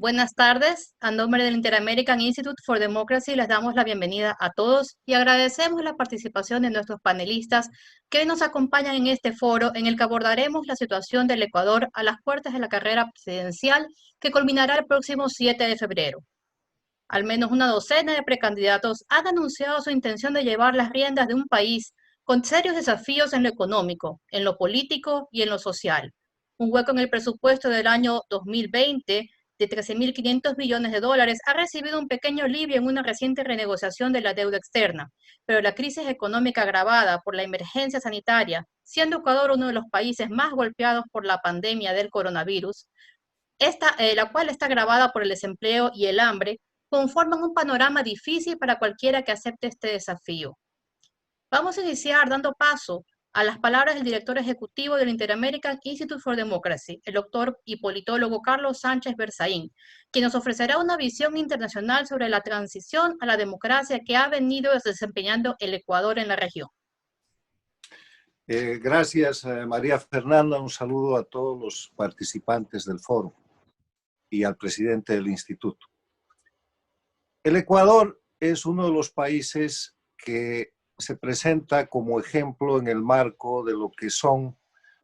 Buenas tardes. A nombre del Inter-American Institute for Democracy les damos la bienvenida a todos y agradecemos la participación de nuestros panelistas que nos acompañan en este foro en el que abordaremos la situación del Ecuador a las puertas de la carrera presidencial que culminará el próximo 7 de febrero. Al menos una docena de precandidatos han anunciado su intención de llevar las riendas de un país con serios desafíos en lo económico, en lo político y en lo social. Un hueco en el presupuesto del año 2020 de 13.500 millones de dólares ha recibido un pequeño alivio en una reciente renegociación de la deuda externa, pero la crisis económica agravada por la emergencia sanitaria, siendo Ecuador uno de los países más golpeados por la pandemia del coronavirus, la cual está agravada por el desempleo y el hambre, conforman un panorama difícil para cualquiera que acepte este desafío. Vamos a iniciar dando paso a las palabras del director ejecutivo del Inter-American Institute for Democracy, el doctor y politólogo Carlos Sánchez Berzaín, quien nos ofrecerá una visión internacional sobre la transición a la democracia que ha venido desempeñando el Ecuador en la región. Gracias, María Fernanda. Un saludo a todos los participantes del foro y al presidente del instituto. El Ecuador es uno de los países que se presenta como ejemplo en el marco de lo que son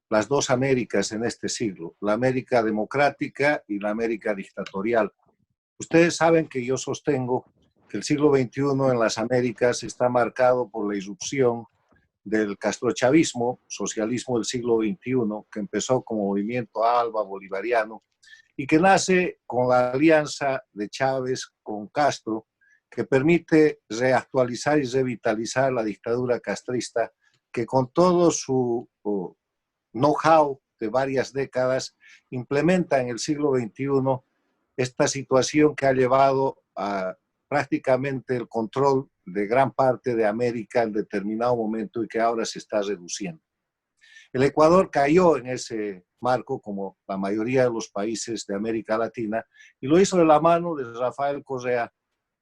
las dos Américas en este siglo, la América democrática y la América dictatorial. Ustedes saben que yo sostengo que el siglo XXI en las Américas está marcado por la irrupción del castrochavismo, socialismo del siglo XXI, que empezó como movimiento ALBA bolivariano y que nace con la alianza de Chávez con Castro, que permite reactualizar y revitalizar la dictadura castrista, que con todo su know-how de varias décadas implementa en el siglo XXI esta situación que ha llevado a prácticamente el control de gran parte de América en determinado momento y que ahora se está reduciendo. El Ecuador cayó en ese marco, como la mayoría de los países de América Latina, y lo hizo de la mano de Rafael Correa,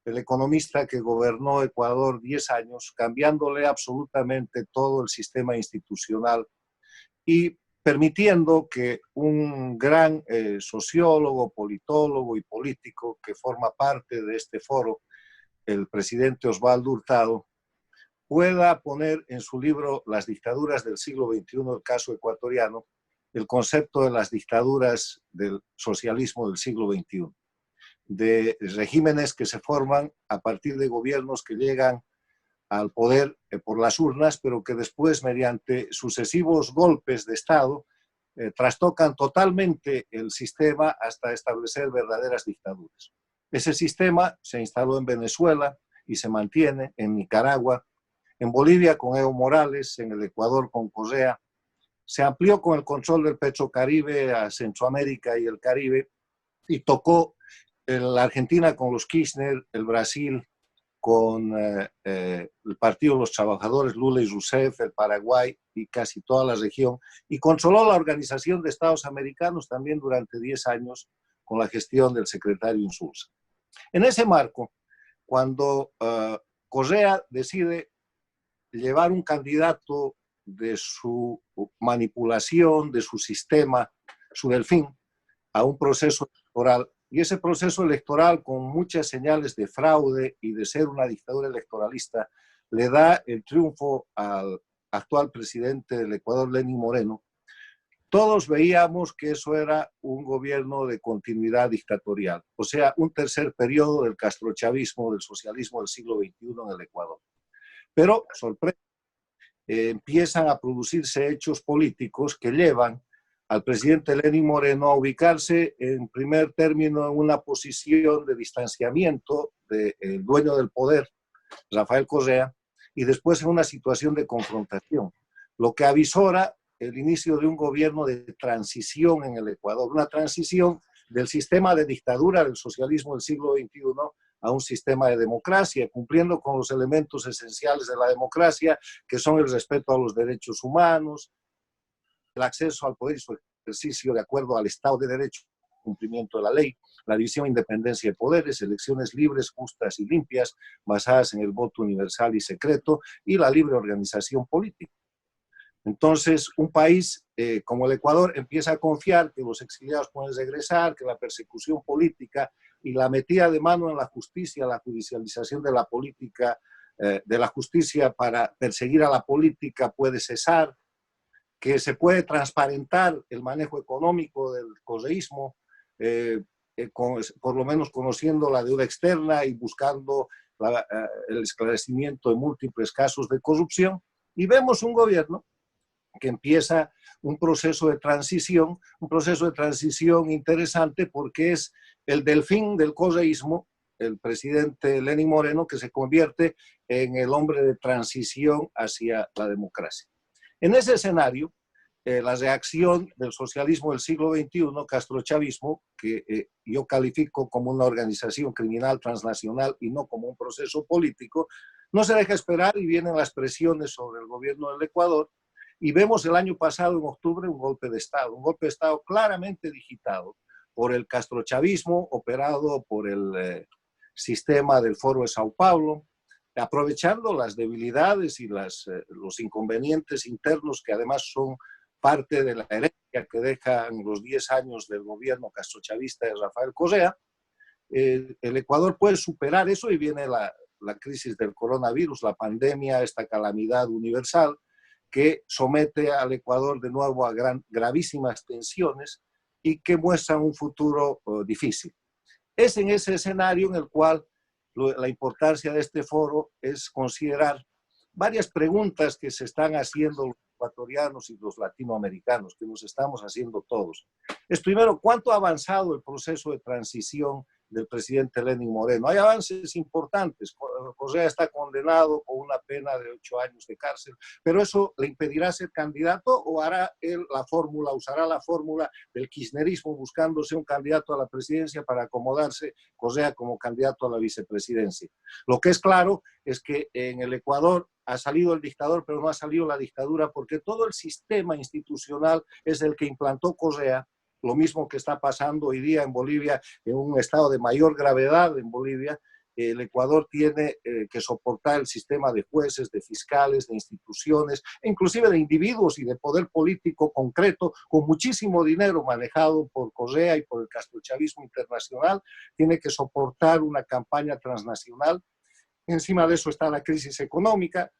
el economista que gobernó Ecuador 10 años, cambiándole absolutamente todo el sistema institucional y permitiendo que un gran sociólogo, politólogo y político que forma parte de este foro, el presidente Osvaldo Hurtado, pueda poner en su libro Las dictaduras del siglo XXI, el caso ecuatoriano, el concepto de las dictaduras del socialismo del siglo XXI, de regímenes que se forman a partir de gobiernos que llegan al poder por las urnas, pero que después, mediante sucesivos golpes de Estado, trastocan totalmente el sistema hasta establecer verdaderas dictaduras. Ese sistema se instaló en Venezuela y se mantiene en Nicaragua, en Bolivia con Evo Morales, en el Ecuador con Correa, se amplió con el control del Petrocaribe a Centroamérica y el Caribe y tocó la Argentina con los Kirchner, el Brasil con el Partido de los Trabajadores, Lula y Rousseff, el Paraguay y casi toda la región, y controló la Organización de Estados Americanos también durante 10 años con la gestión del secretario Insulza. En ese marco, cuando Correa decide llevar un candidato de su manipulación, de su sistema, su delfín, a un proceso electoral, y ese proceso electoral con muchas señales de fraude y de ser una dictadura electoralista, le da el triunfo al actual presidente del Ecuador, Lenín Moreno. Todos veíamos que eso era un gobierno de continuidad dictatorial, o sea, un tercer periodo del castrochavismo, del socialismo del siglo XXI en el Ecuador. Pero, sorpresa, empiezan a producirse hechos políticos que llevan al presidente Lenín Moreno a ubicarse en primer término en una posición de distanciamiento del dueño del poder, Rafael Correa, y después en una situación de confrontación, lo que avisora el inicio de un gobierno de transición en el Ecuador, una transición del sistema de dictadura del socialismo del siglo XXI a un sistema de democracia, cumpliendo con los elementos esenciales de la democracia, que son el respeto a los derechos humanos, el acceso al poder y su ejercicio de acuerdo al Estado de Derecho, cumplimiento de la ley, la división e independencia de poderes, elecciones libres, justas y limpias, basadas en el voto universal y secreto, y la libre organización política. Entonces, un país como el Ecuador empieza a confiar que los exiliados pueden regresar, que la persecución política y la metida de mano en la justicia, la judicialización de la política, de la justicia para perseguir a la política puede cesar, que se puede transparentar el manejo económico del correísmo, por lo menos conociendo la deuda externa y buscando el esclarecimiento de múltiples casos de corrupción. Y vemos un gobierno que empieza un proceso de transición interesante porque es el delfín del correísmo, el presidente Lenín Moreno, que se convierte en el hombre de transición hacia la democracia. En ese escenario, la reacción del socialismo del siglo XXI, castrochavismo, que yo califico como una organización criminal transnacional y no como un proceso político, no se deja esperar y vienen las presiones sobre el gobierno del Ecuador. Y vemos el año pasado, en octubre, un golpe de Estado claramente digitado por el castrochavismo, operado por el sistema del Foro de Sao Paulo, aprovechando las debilidades y los inconvenientes internos que además son parte de la herencia que dejan los 10 años del gobierno castrochavista de Rafael Correa. El Ecuador puede superar eso y viene la crisis del coronavirus, la pandemia, esta calamidad universal que somete al Ecuador de nuevo a gravísimas tensiones y que muestran un futuro difícil. Es en ese escenario en el cual la importancia de este foro es considerar varias preguntas que se están haciendo los ecuatorianos y los latinoamericanos, que nos estamos haciendo todos. Es primero, ¿cuánto ha avanzado el proceso de transición del presidente Lenín Moreno? Hay avances importantes. Correa está condenado con una pena de 8 años de cárcel, pero ¿eso le impedirá ser candidato o hará él usará la fórmula del kirchnerismo buscándose un candidato a la presidencia para acomodarse Correa como candidato a la vicepresidencia? Lo que es claro es que en el Ecuador ha salido el dictador, pero no ha salido la dictadura porque todo el sistema institucional es el que implantó Correa. Lo mismo que está pasando hoy día en Bolivia, en un estado de mayor gravedad en Bolivia. El Ecuador tiene que soportar el sistema de jueces, de fiscales, de instituciones, inclusive de individuos y de poder político concreto, con muchísimo dinero manejado por Correa y por el castrochavismo internacional. Tiene que soportar una campaña transnacional. Encima de eso está la crisis económica,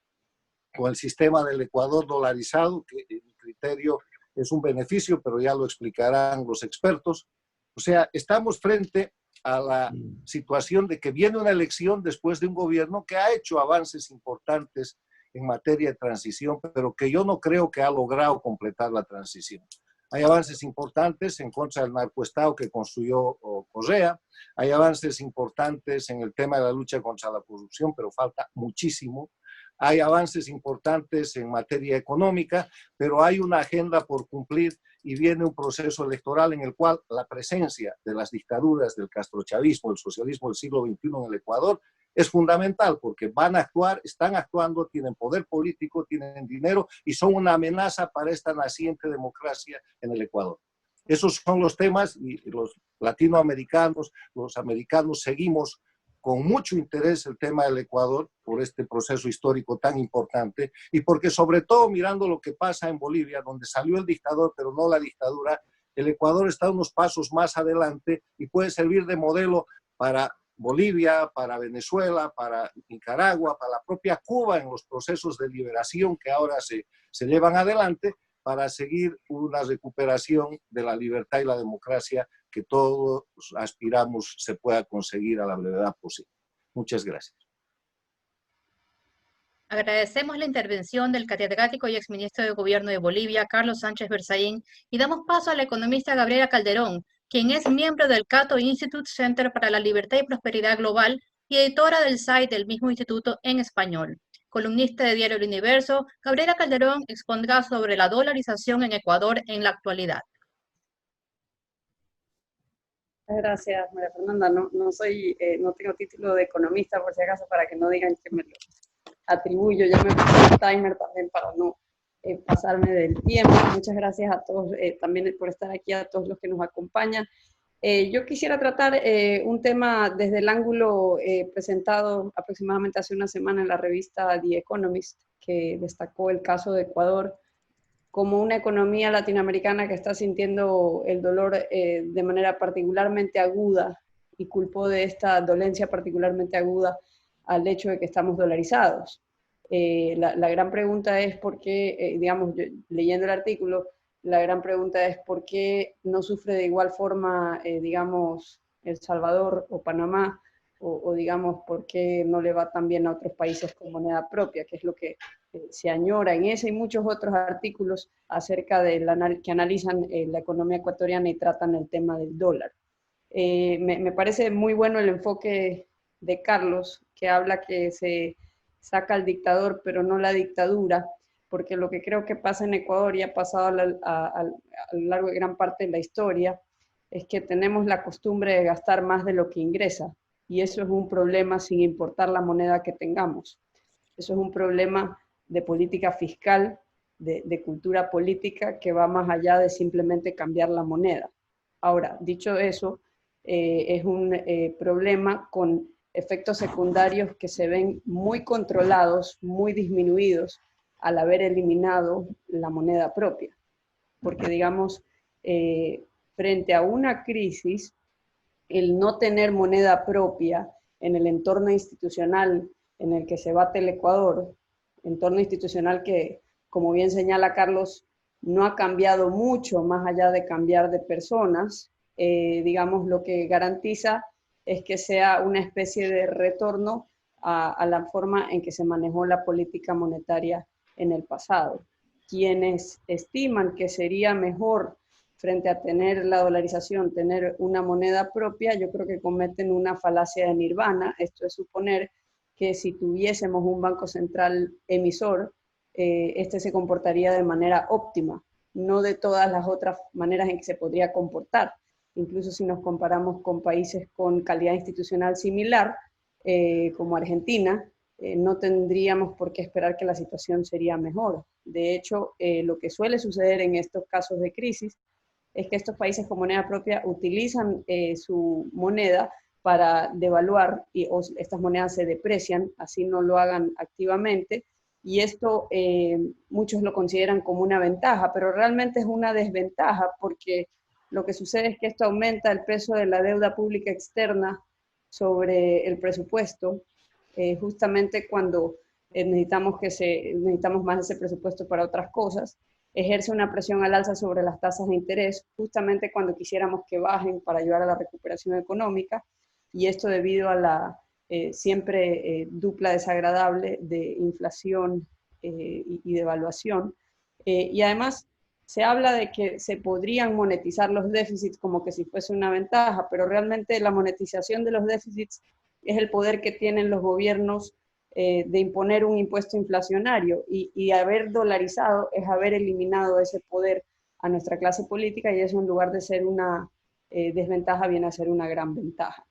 con el sistema del Ecuador dolarizado, que en mi criterio es un beneficio, pero ya lo explicarán los expertos. O sea, estamos frente a la situación de que viene una elección después de un gobierno que ha hecho avances importantes en materia de transición, pero que yo no creo que ha logrado completar la transición. Hay avances importantes en contra del narcoestado que construyó Correa, hay avances importantes en el tema de la lucha contra la corrupción, pero falta muchísimo. Hay avances importantes en materia económica, pero hay una agenda por cumplir y viene un proceso electoral en el cual la presencia de las dictaduras del castrochavismo, el socialismo del siglo XXI en el Ecuador es fundamental porque van a actuar, están actuando, tienen poder político, tienen dinero y son una amenaza para esta naciente democracia en el Ecuador. Esos son los temas y los latinoamericanos, los americanos seguimos con mucho interés el tema del Ecuador por este proceso histórico tan importante y porque sobre todo mirando lo que pasa en Bolivia, donde salió el dictador pero no la dictadura, el Ecuador está unos pasos más adelante y puede servir de modelo para Bolivia, para Venezuela, para Nicaragua, para la propia Cuba en los procesos de liberación que ahora se llevan adelante para seguir una recuperación de la libertad y la democracia que todos aspiramos se pueda conseguir a la brevedad posible. Muchas gracias. Agradecemos la intervención del catedrático y exministro de Gobierno de Bolivia, Carlos Sánchez Berzaín, y damos paso a la economista Gabriela Calderón, quien es miembro del Cato Institute Center para la Libertad y Prosperidad Global y editora del site del mismo instituto en español. Columnista de Diario El Universo, Gabriela Calderón expondrá sobre la dolarización en Ecuador en la actualidad. Gracias, María Fernanda. No tengo título de economista, por si acaso, para que no digan que me lo atribuyo. Ya me puse el timer también para no pasarme del tiempo. Muchas gracias a todos también por estar aquí, a todos los que nos acompañan. Yo quisiera tratar un tema desde el ángulo presentado aproximadamente hace una semana en la revista The Economist, que destacó el caso de Ecuador como una economía latinoamericana que está sintiendo el dolor de manera particularmente aguda y culpó de esta dolencia particularmente aguda al hecho de que estamos dolarizados. La gran pregunta es por qué, digamos, leyendo el artículo, la gran pregunta es por qué no sufre de igual forma, digamos, El Salvador o Panamá, o digamos, por qué no le va tan bien a otros países con moneda propia, que es lo que se añora en ese y muchos otros artículos acerca de que analizan la economía ecuatoriana y tratan el tema del dólar. Me parece muy bueno el enfoque de Carlos, que habla que se saca al dictador, pero no la dictadura, porque lo que creo que pasa en Ecuador y ha pasado a lo largo de gran parte de la historia, es que tenemos la costumbre de gastar más de lo que ingresa, y eso es un problema sin importar la moneda que tengamos. Eso es un problema de política fiscal, de cultura política, que va más allá de simplemente cambiar la moneda. Ahora, dicho eso, es un problema con efectos secundarios que se ven muy controlados, muy disminuidos al haber eliminado la moneda propia. Porque, digamos, frente a una crisis, el no tener moneda propia en el entorno institucional en el que se bate el Ecuador, entorno institucional que, como bien señala Carlos, no ha cambiado mucho más allá de cambiar de personas, digamos, lo que garantiza es que sea una especie de retorno a la forma en que se manejó la política monetaria en el pasado. Quienes estiman que sería mejor frente a tener la dolarización, tener una moneda propia, yo creo que cometen una falacia de nirvana. Esto es suponer que si tuviésemos un banco central emisor, este se comportaría de manera óptima, no de todas las otras maneras en que se podría comportar. Incluso si nos comparamos con países con calidad institucional similar, como Argentina, no tendríamos por qué esperar que la situación sería mejor. De hecho, lo que suele suceder en estos casos de crisis es que estos países con moneda propia utilizan su moneda para devaluar y estas monedas se deprecian, así no lo hagan activamente, y esto muchos lo consideran como una ventaja, pero realmente es una desventaja porque lo que sucede es que esto aumenta el peso de la deuda pública externa sobre el presupuesto, justamente cuando necesitamos más ese presupuesto para otras cosas, ejerce una presión al alza sobre las tasas de interés, justamente cuando quisiéramos que bajen para ayudar a la recuperación económica, y esto debido a la siempre dupla desagradable de inflación y devaluación. Y además se habla de que se podrían monetizar los déficits como que si fuese una ventaja, pero realmente la monetización de los déficits es el poder que tienen los gobiernos de imponer un impuesto inflacionario, y haber dolarizado es haber eliminado ese poder a nuestra clase política, y eso en lugar de ser una desventaja viene a ser una gran ventaja.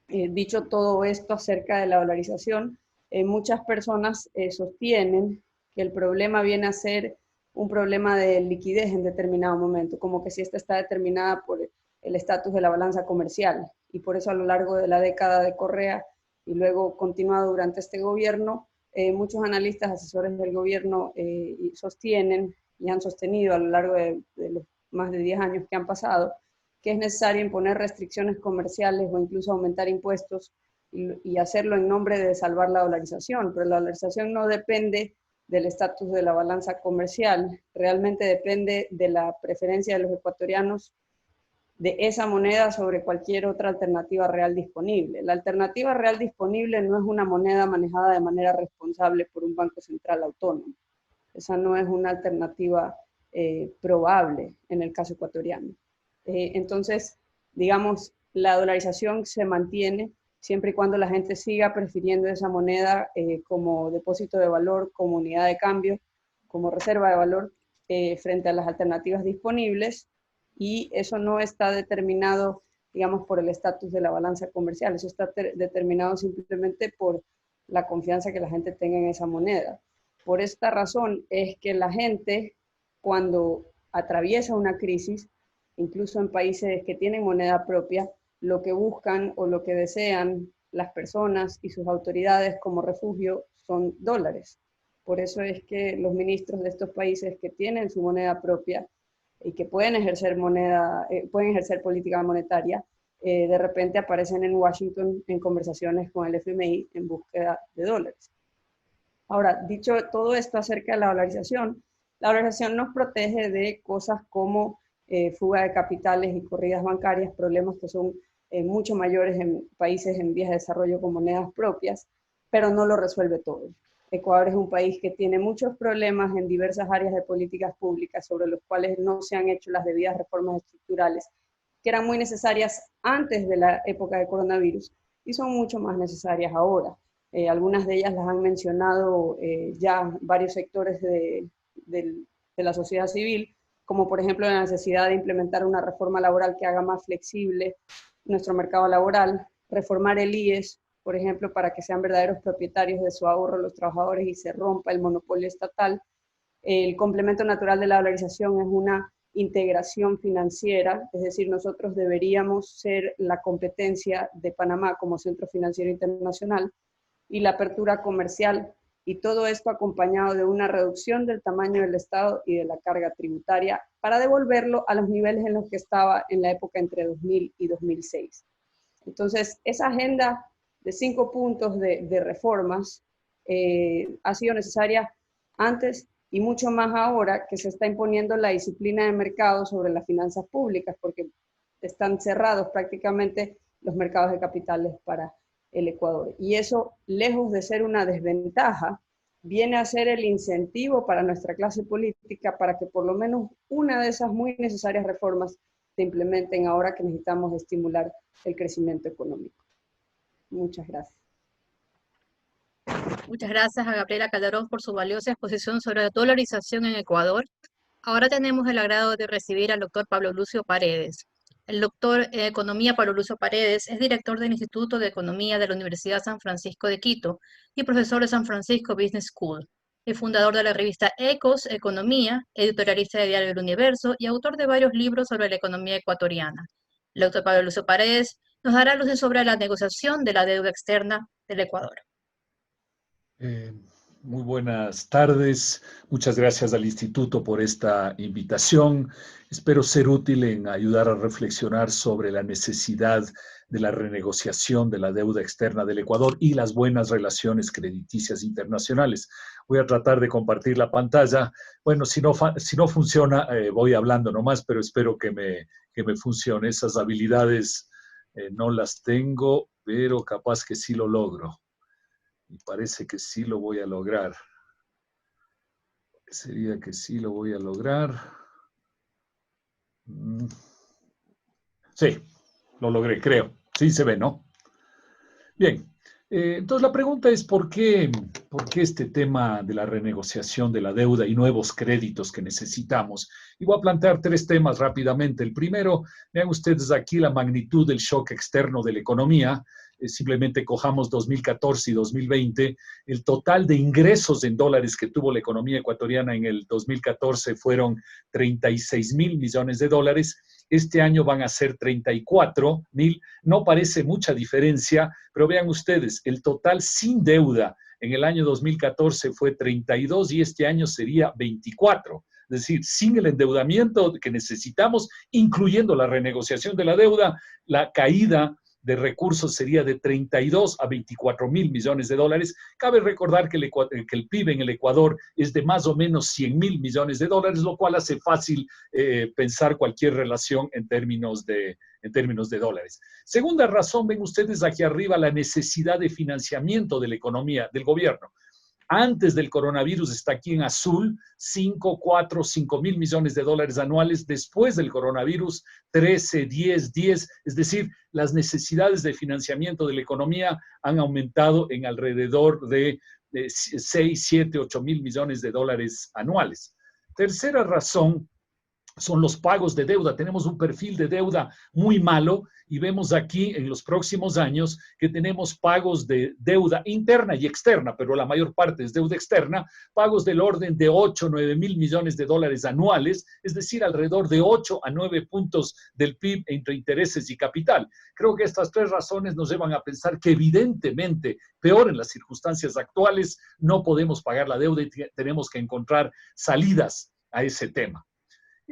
Dicho todo esto acerca de la dolarización, muchas personas sostienen que el problema viene a ser un problema de liquidez en determinado momento, como que si esta está determinada por el estatus de la balanza comercial, y por eso a lo largo de la década de Correa y luego continuado durante este gobierno, muchos analistas, asesores del gobierno sostienen y han sostenido a lo largo de los más de 10 años que han pasado, que es necesario imponer restricciones comerciales o incluso aumentar impuestos y hacerlo en nombre de salvar la dolarización, pero la dolarización no depende del estatus de la balanza comercial, realmente depende de la preferencia de los ecuatorianos de esa moneda sobre cualquier otra alternativa real disponible. La alternativa real disponible no es una moneda manejada de manera responsable por un banco central autónomo. Esa no es una alternativa probable en el caso ecuatoriano. Entonces, digamos, la dolarización se mantiene siempre y cuando la gente siga prefiriendo esa moneda como depósito de valor, como unidad de cambio, como reserva de valor frente a las alternativas disponibles, y eso no está determinado, digamos, por el estatus de la balanza comercial, eso está determinado simplemente por la confianza que la gente tenga en esa moneda. Por esta razón es que la gente, cuando atraviesa una crisis, incluso en países que tienen moneda propia, lo que buscan o lo que desean las personas y sus autoridades como refugio son dólares. Por eso es que los ministros de estos países que tienen su moneda propia y que pueden ejercer pueden ejercer política monetaria, de repente aparecen en Washington en conversaciones con el FMI en búsqueda de dólares. Ahora, dicho todo esto acerca de la dolarización nos protege de cosas como fuga de capitales y corridas bancarias, problemas que son mucho mayores en países en vías de desarrollo con monedas propias, pero no lo resuelve todo. Ecuador es un país que tiene muchos problemas en diversas áreas de políticas públicas sobre los cuales no se han hecho las debidas reformas estructurales, que eran muy necesarias antes de la época de coronavirus y son mucho más necesarias ahora. Algunas de ellas las han mencionado ya varios sectores de la sociedad civil, como por ejemplo la necesidad de implementar una reforma laboral que haga más flexible nuestro mercado laboral, reformar el IES, por ejemplo, para que sean verdaderos propietarios de su ahorro los trabajadores y se rompa el monopolio estatal. El complemento natural de la dolarización es una integración financiera, es decir, nosotros deberíamos ser la competencia de Panamá como centro financiero internacional, y la apertura comercial, y todo esto acompañado de una reducción del tamaño del Estado y de la carga tributaria para devolverlo a los niveles en los que estaba en la época entre 2000 y 2006. Entonces, esa agenda de 5 puntos de reformas ha sido necesaria antes y mucho más ahora que se está imponiendo la disciplina de mercado sobre las finanzas públicas, porque están cerrados prácticamente los mercados de capitales para el Ecuador. Y eso, lejos de ser una desventaja, viene a ser el incentivo para nuestra clase política para que por lo menos una de esas muy necesarias reformas se implementen ahora que necesitamos estimular el crecimiento económico. Muchas gracias. Muchas gracias a Gabriela Calderón por su valiosa exposición sobre la dolarización en Ecuador. Ahora tenemos el agrado de recibir al doctor Pablo Lucio Paredes. El doctor en Economía Pablo Lucio Paredes es director del Instituto de Economía de la Universidad San Francisco de Quito y profesor de San Francisco Business School. Es fundador de la revista Ecos Economía, editorialista de Diario El Universo y autor de varios libros sobre la economía ecuatoriana. El doctor Pablo Lucio Paredes nos dará luces sobre la negociación de la deuda externa del Ecuador. Muy buenas tardes. Muchas gracias al Instituto por esta invitación. Espero ser útil en ayudar a reflexionar sobre la necesidad de la renegociación de la deuda externa del Ecuador y las buenas relaciones crediticias internacionales. Voy a tratar de compartir la pantalla. Bueno, si no funciona, voy hablando nomás, pero espero que me funcione. Esas habilidades no las tengo, pero capaz que sí lo logro. Y parece que sí lo voy a lograr. Sería que sí lo voy a lograr. Sí, lo logré, creo. Sí se ve, ¿no? Bien. Entonces la pregunta es ¿por qué este tema de la renegociación de la deuda y nuevos créditos que necesitamos? Y voy a plantear 3 temas rápidamente. El primero, vean ustedes aquí la magnitud del shock externo de la economía. Simplemente cojamos 2014 y 2020, el total de ingresos en dólares que tuvo la economía ecuatoriana en el 2014 fueron 36.000 millones de dólares. Este año van a ser 34.000. No parece mucha diferencia, pero vean ustedes, el total sin deuda en el año 2014 fue 32 y este año sería 24. Es decir, sin el endeudamiento que necesitamos, incluyendo la renegociación de la deuda, la caída de recursos sería de 32 a 24.000 millones de dólares. Cabe recordar que el PIB en el Ecuador es de más o menos 100.000 millones de dólares, lo cual hace fácil pensar cualquier relación en términos de dólares. Segunda razón, ven ustedes aquí arriba la necesidad de financiamiento de la economía, del gobierno. Antes del coronavirus está aquí en azul, 5.000 millones de dólares anuales. Después del coronavirus, 13, 10, es decir, las necesidades de financiamiento de la economía han aumentado en alrededor de 6, 7, 8.000 millones de dólares anuales. Tercera razón son los pagos de deuda. Tenemos un perfil de deuda muy malo y vemos aquí en los próximos años que tenemos pagos de deuda interna y externa, pero la mayor parte es deuda externa, pagos del orden de 8 o 9 mil millones de dólares anuales, es decir, alrededor de 8 a 9 puntos del PIB entre intereses y capital. Creo que estas tres razones nos llevan a pensar que evidentemente, peor en las circunstancias actuales, no podemos pagar la deuda y tenemos que encontrar salidas a ese tema.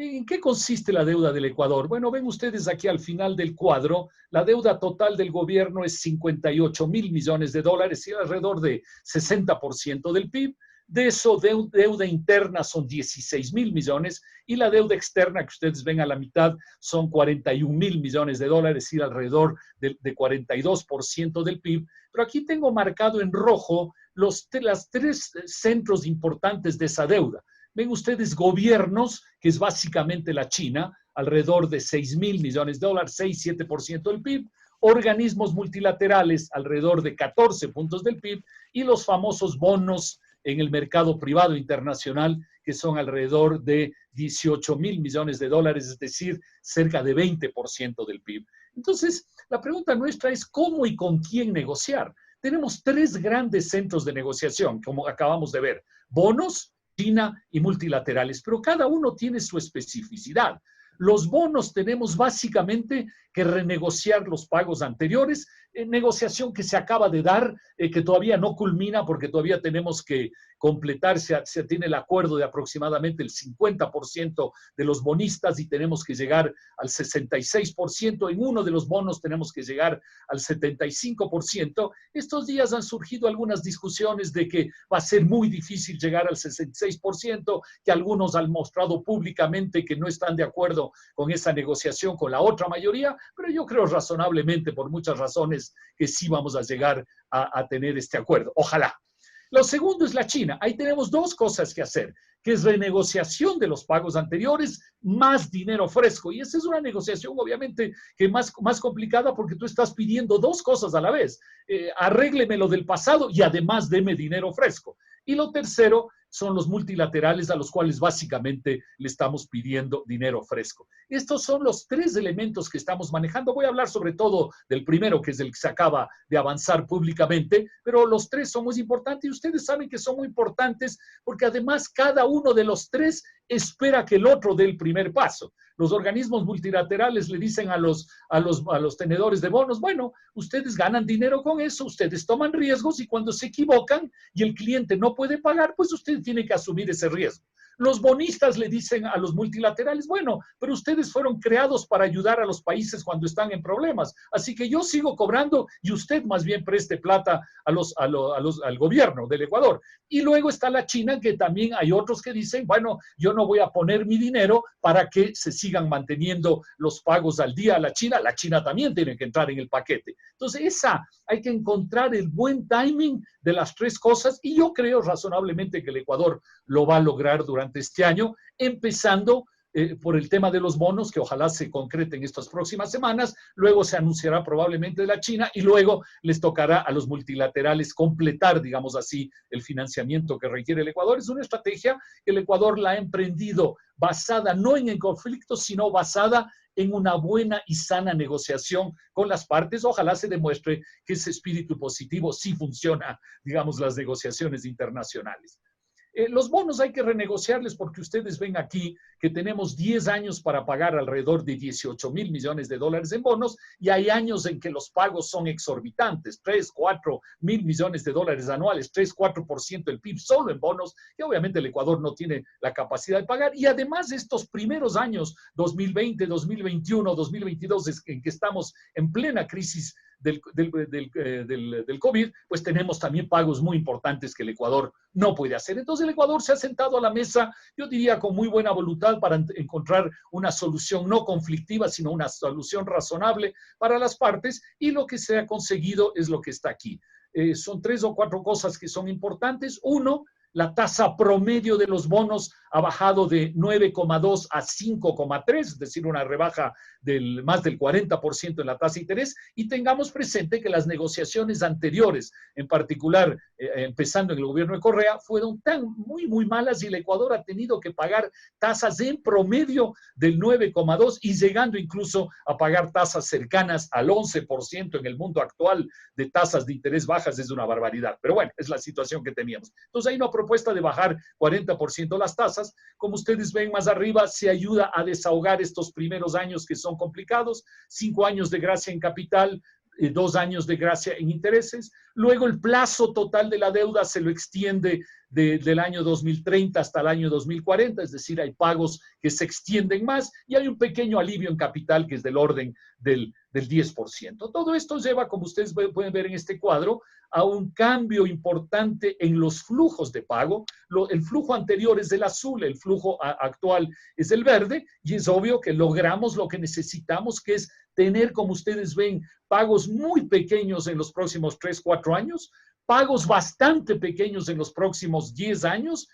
¿En qué consiste la deuda del Ecuador? Bueno, ven ustedes aquí al final del cuadro, la deuda total del gobierno es 58 mil millones de dólares y alrededor de 60% del PIB. De eso, deuda interna son 16 mil millones y la deuda externa que ustedes ven a la mitad son 41 mil millones de dólares y alrededor de 42% del PIB. Pero aquí tengo marcado en rojo los tres centros importantes de esa deuda. Ven ustedes gobiernos, que es básicamente la China, alrededor de 6 mil millones de dólares, 6-7% del PIB, organismos multilaterales, alrededor de 14 puntos del PIB, y los famosos bonos en el mercado privado internacional, que son alrededor de 18 mil millones de dólares, es decir, cerca de 20% del PIB. Entonces, la pregunta nuestra es cómo y con quién negociar. Tenemos tres grandes centros de negociación, como acabamos de ver, bonos, China y multilaterales, pero cada uno tiene su especificidad. Los bonos tenemos básicamente que renegociar los pagos anteriores, negociación que se acaba de dar, que todavía no culmina porque todavía tenemos que completar, se tiene el acuerdo de aproximadamente el 50% de los bonistas y tenemos que llegar al 66%, en uno de los bonos tenemos que llegar al 75%. Estos días han surgido algunas discusiones de que va a ser muy difícil llegar al 66%, que algunos han mostrado públicamente que no están de acuerdo con esa negociación con la otra mayoría, pero yo creo razonablemente, por muchas razones, que sí vamos a llegar a tener este acuerdo. Ojalá. Lo segundo es la China. Ahí tenemos dos cosas que hacer, que es renegociación de los pagos anteriores más dinero fresco. Y esa es una negociación, obviamente, que más complicada porque tú estás pidiendo dos cosas a la vez. Arrégleme lo del pasado y además deme dinero fresco. Y lo tercero son los multilaterales a los cuales básicamente le estamos pidiendo dinero fresco. Estos son los tres elementos que estamos manejando. Voy a hablar sobre todo del primero, que es el que se acaba de avanzar públicamente, pero los tres son muy importantes y ustedes saben que son muy importantes porque además cada uno de los tres espera que el otro dé el primer paso. Los organismos multilaterales le dicen a los tenedores de bonos, bueno, ustedes ganan dinero con eso, ustedes toman riesgos y cuando se equivocan y el cliente no puede pagar, pues usted tiene que asumir ese riesgo. Los bonistas le dicen a los multilaterales, bueno, pero ustedes fueron creados para ayudar a los países cuando están en problemas, así que yo sigo cobrando y usted más bien preste plata al gobierno del Ecuador. Y luego está la China, que también hay otros que dicen, bueno, yo no voy a poner mi dinero para que se sigan manteniendo los pagos al día a la China también tiene que entrar en el paquete. Entonces, hay que encontrar el buen timing de las tres cosas y yo creo razonablemente que el Ecuador lo va a lograr durante este año, empezando por el tema de los bonos, que ojalá se concreten estas próximas semanas, luego se anunciará probablemente de la China y luego les tocará a los multilaterales completar, digamos así, el financiamiento que requiere el Ecuador. Es una estrategia que el Ecuador la ha emprendido basada no en el conflicto, sino basada en una buena y sana negociación con las partes. Ojalá se demuestre que ese espíritu positivo sí funciona, digamos, las negociaciones internacionales. Los bonos hay que renegociarles porque ustedes ven aquí que tenemos 10 años para pagar alrededor de 18 mil millones de dólares en bonos y hay años en que los pagos son exorbitantes, 3-4 mil millones de dólares anuales, 3-4% del PIB solo en bonos, que obviamente el Ecuador no tiene la capacidad de pagar. Y además estos primeros años, 2020, 2021, 2022, en que estamos en plena crisis del COVID, pues tenemos también pagos muy importantes que el Ecuador no puede hacer. Entonces el Ecuador se ha sentado a la mesa, yo diría con muy buena voluntad para encontrar una solución no conflictiva, sino una solución razonable para las partes y lo que se ha conseguido es lo que está aquí. Son 3 o 4 cosas que son importantes. Uno, la tasa promedio de los bonos ha bajado de 9,2 a 5,3, es decir, una rebaja del más del 40% en la tasa de interés, y tengamos presente que las negociaciones anteriores, en particular empezando en el gobierno de Correa, fueron muy malas y el Ecuador ha tenido que pagar tasas en promedio del 9,2 y llegando incluso a pagar tasas cercanas al 11% en el mundo actual de tasas de interés bajas. Es una barbaridad. Pero bueno, es la situación que teníamos. Entonces hay una propuesta de bajar 40% las tasas. Como ustedes ven más arriba, se ayuda a desahogar estos primeros años que son complicados, 5 años de gracia en capital, 2 años de gracia en intereses. Luego el plazo total de la deuda se lo extiende del año 2030 hasta el año 2040, es decir, hay pagos que se extienden más y hay un pequeño alivio en capital que es del orden del 10%. Todo esto lleva, como ustedes pueden ver en este cuadro, a un cambio importante en los flujos de pago. El flujo anterior es el azul, el flujo actual es el verde, y es obvio que logramos lo que necesitamos, que es tener, como ustedes ven, pagos muy pequeños en los próximos 3, 4 años, pagos bastante pequeños en los próximos 10 años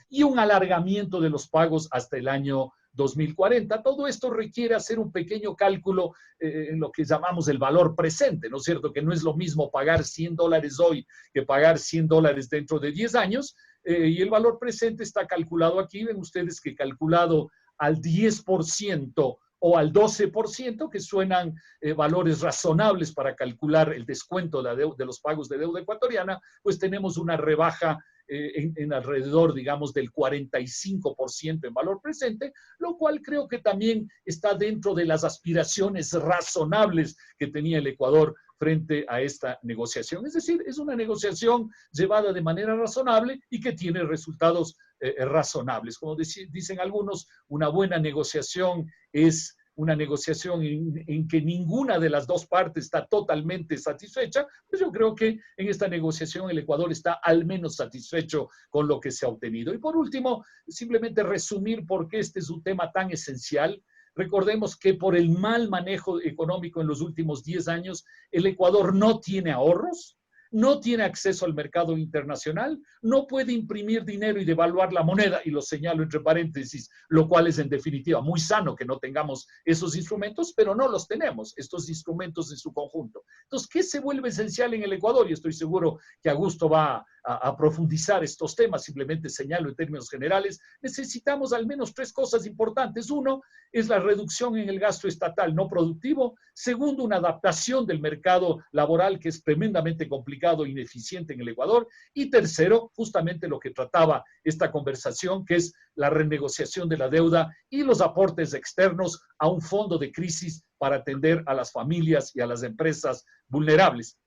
y un alargamiento de los pagos hasta el año 2040. Todo esto requiere hacer un pequeño cálculo en lo que llamamos el valor presente, ¿no es cierto? Que no es lo mismo pagar $100 hoy que pagar $100 dentro de 10 años. Y el valor presente está calculado aquí. Ven ustedes que calculado al 10% o al 12%, que suenan valores razonables para calcular el descuento de los pagos de deuda ecuatoriana, pues tenemos una rebaja en alrededor, digamos, del 45% en valor presente, lo cual creo que también está dentro de las aspiraciones razonables que tenía el Ecuador frente a esta negociación. Es decir, es una negociación llevada de manera razonable y que tiene resultados razonables. Como dicen algunos, una buena negociación es una negociación en que ninguna de las dos partes está totalmente satisfecha, pues yo creo que en esta negociación el Ecuador está al menos satisfecho con lo que se ha obtenido. Y por último, simplemente resumir por qué este es un tema tan esencial. Recordemos que por el mal manejo económico en los últimos 10 años, el Ecuador no tiene ahorros, no tiene acceso al mercado internacional, no puede imprimir dinero y devaluar la moneda, y lo señalo entre paréntesis, lo cual es en definitiva muy sano que no tengamos esos instrumentos, pero no los tenemos, estos instrumentos en su conjunto. Entonces, ¿qué se vuelve esencial en el Ecuador? Y estoy seguro que Augusto va a profundizar estos temas, simplemente señalo en términos generales. Necesitamos al menos 3 cosas importantes. Uno es la reducción en el gasto estatal no productivo. Segundo, una adaptación del mercado laboral que es tremendamente complicado e ineficiente en el Ecuador. Y tercero, justamente lo que trataba esta conversación, que es la renegociación de la deuda y los aportes externos a un fondo de crisis para atender a las familias y a las empresas vulnerables.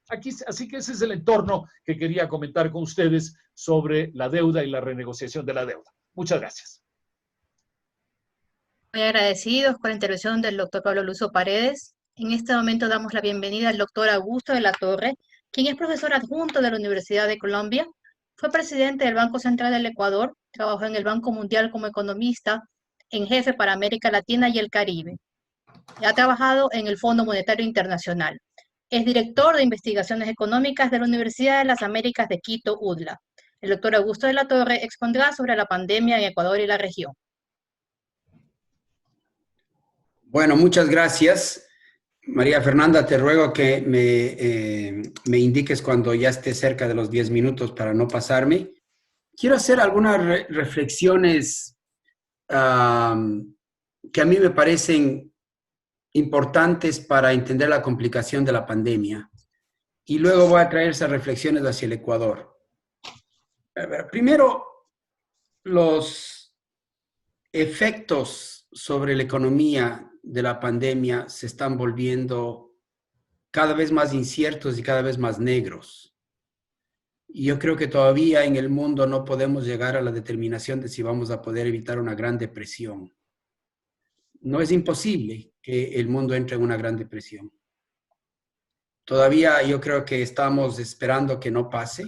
Así que ese es el entorno que quería comentar con ustedes sobre la deuda y la renegociación de la deuda. Muchas gracias. Muy agradecidos con la intervención del doctor Pablo Luzo Paredes. En este momento damos la bienvenida al doctor Augusto de la Torre, quien es profesor adjunto de la Universidad de Colombia, fue presidente del Banco Central del Ecuador, trabajó en el Banco Mundial como economista en jefe para América Latina y el Caribe. Ha trabajado en el Fondo Monetario Internacional. Es director de investigaciones económicas de la Universidad de las Américas de Quito, UDLA. El doctor Augusto de la Torre expondrá sobre la pandemia en Ecuador y la región. Bueno, muchas gracias. María Fernanda, te ruego que me indiques cuando ya esté cerca de los 10 minutos para no pasarme. Quiero hacer algunas reflexiones que a mí me parecen importantes para entender la complicación de la pandemia. Y luego voy a traer esas reflexiones hacia el Ecuador. Primero, los efectos sobre la economía de la pandemia se están volviendo cada vez más inciertos y cada vez más negros. Y yo creo que todavía en el mundo no podemos llegar a la determinación de si vamos a poder evitar una gran depresión. No es imposible que el mundo entre en una gran depresión. Todavía yo creo que estamos esperando que no pase.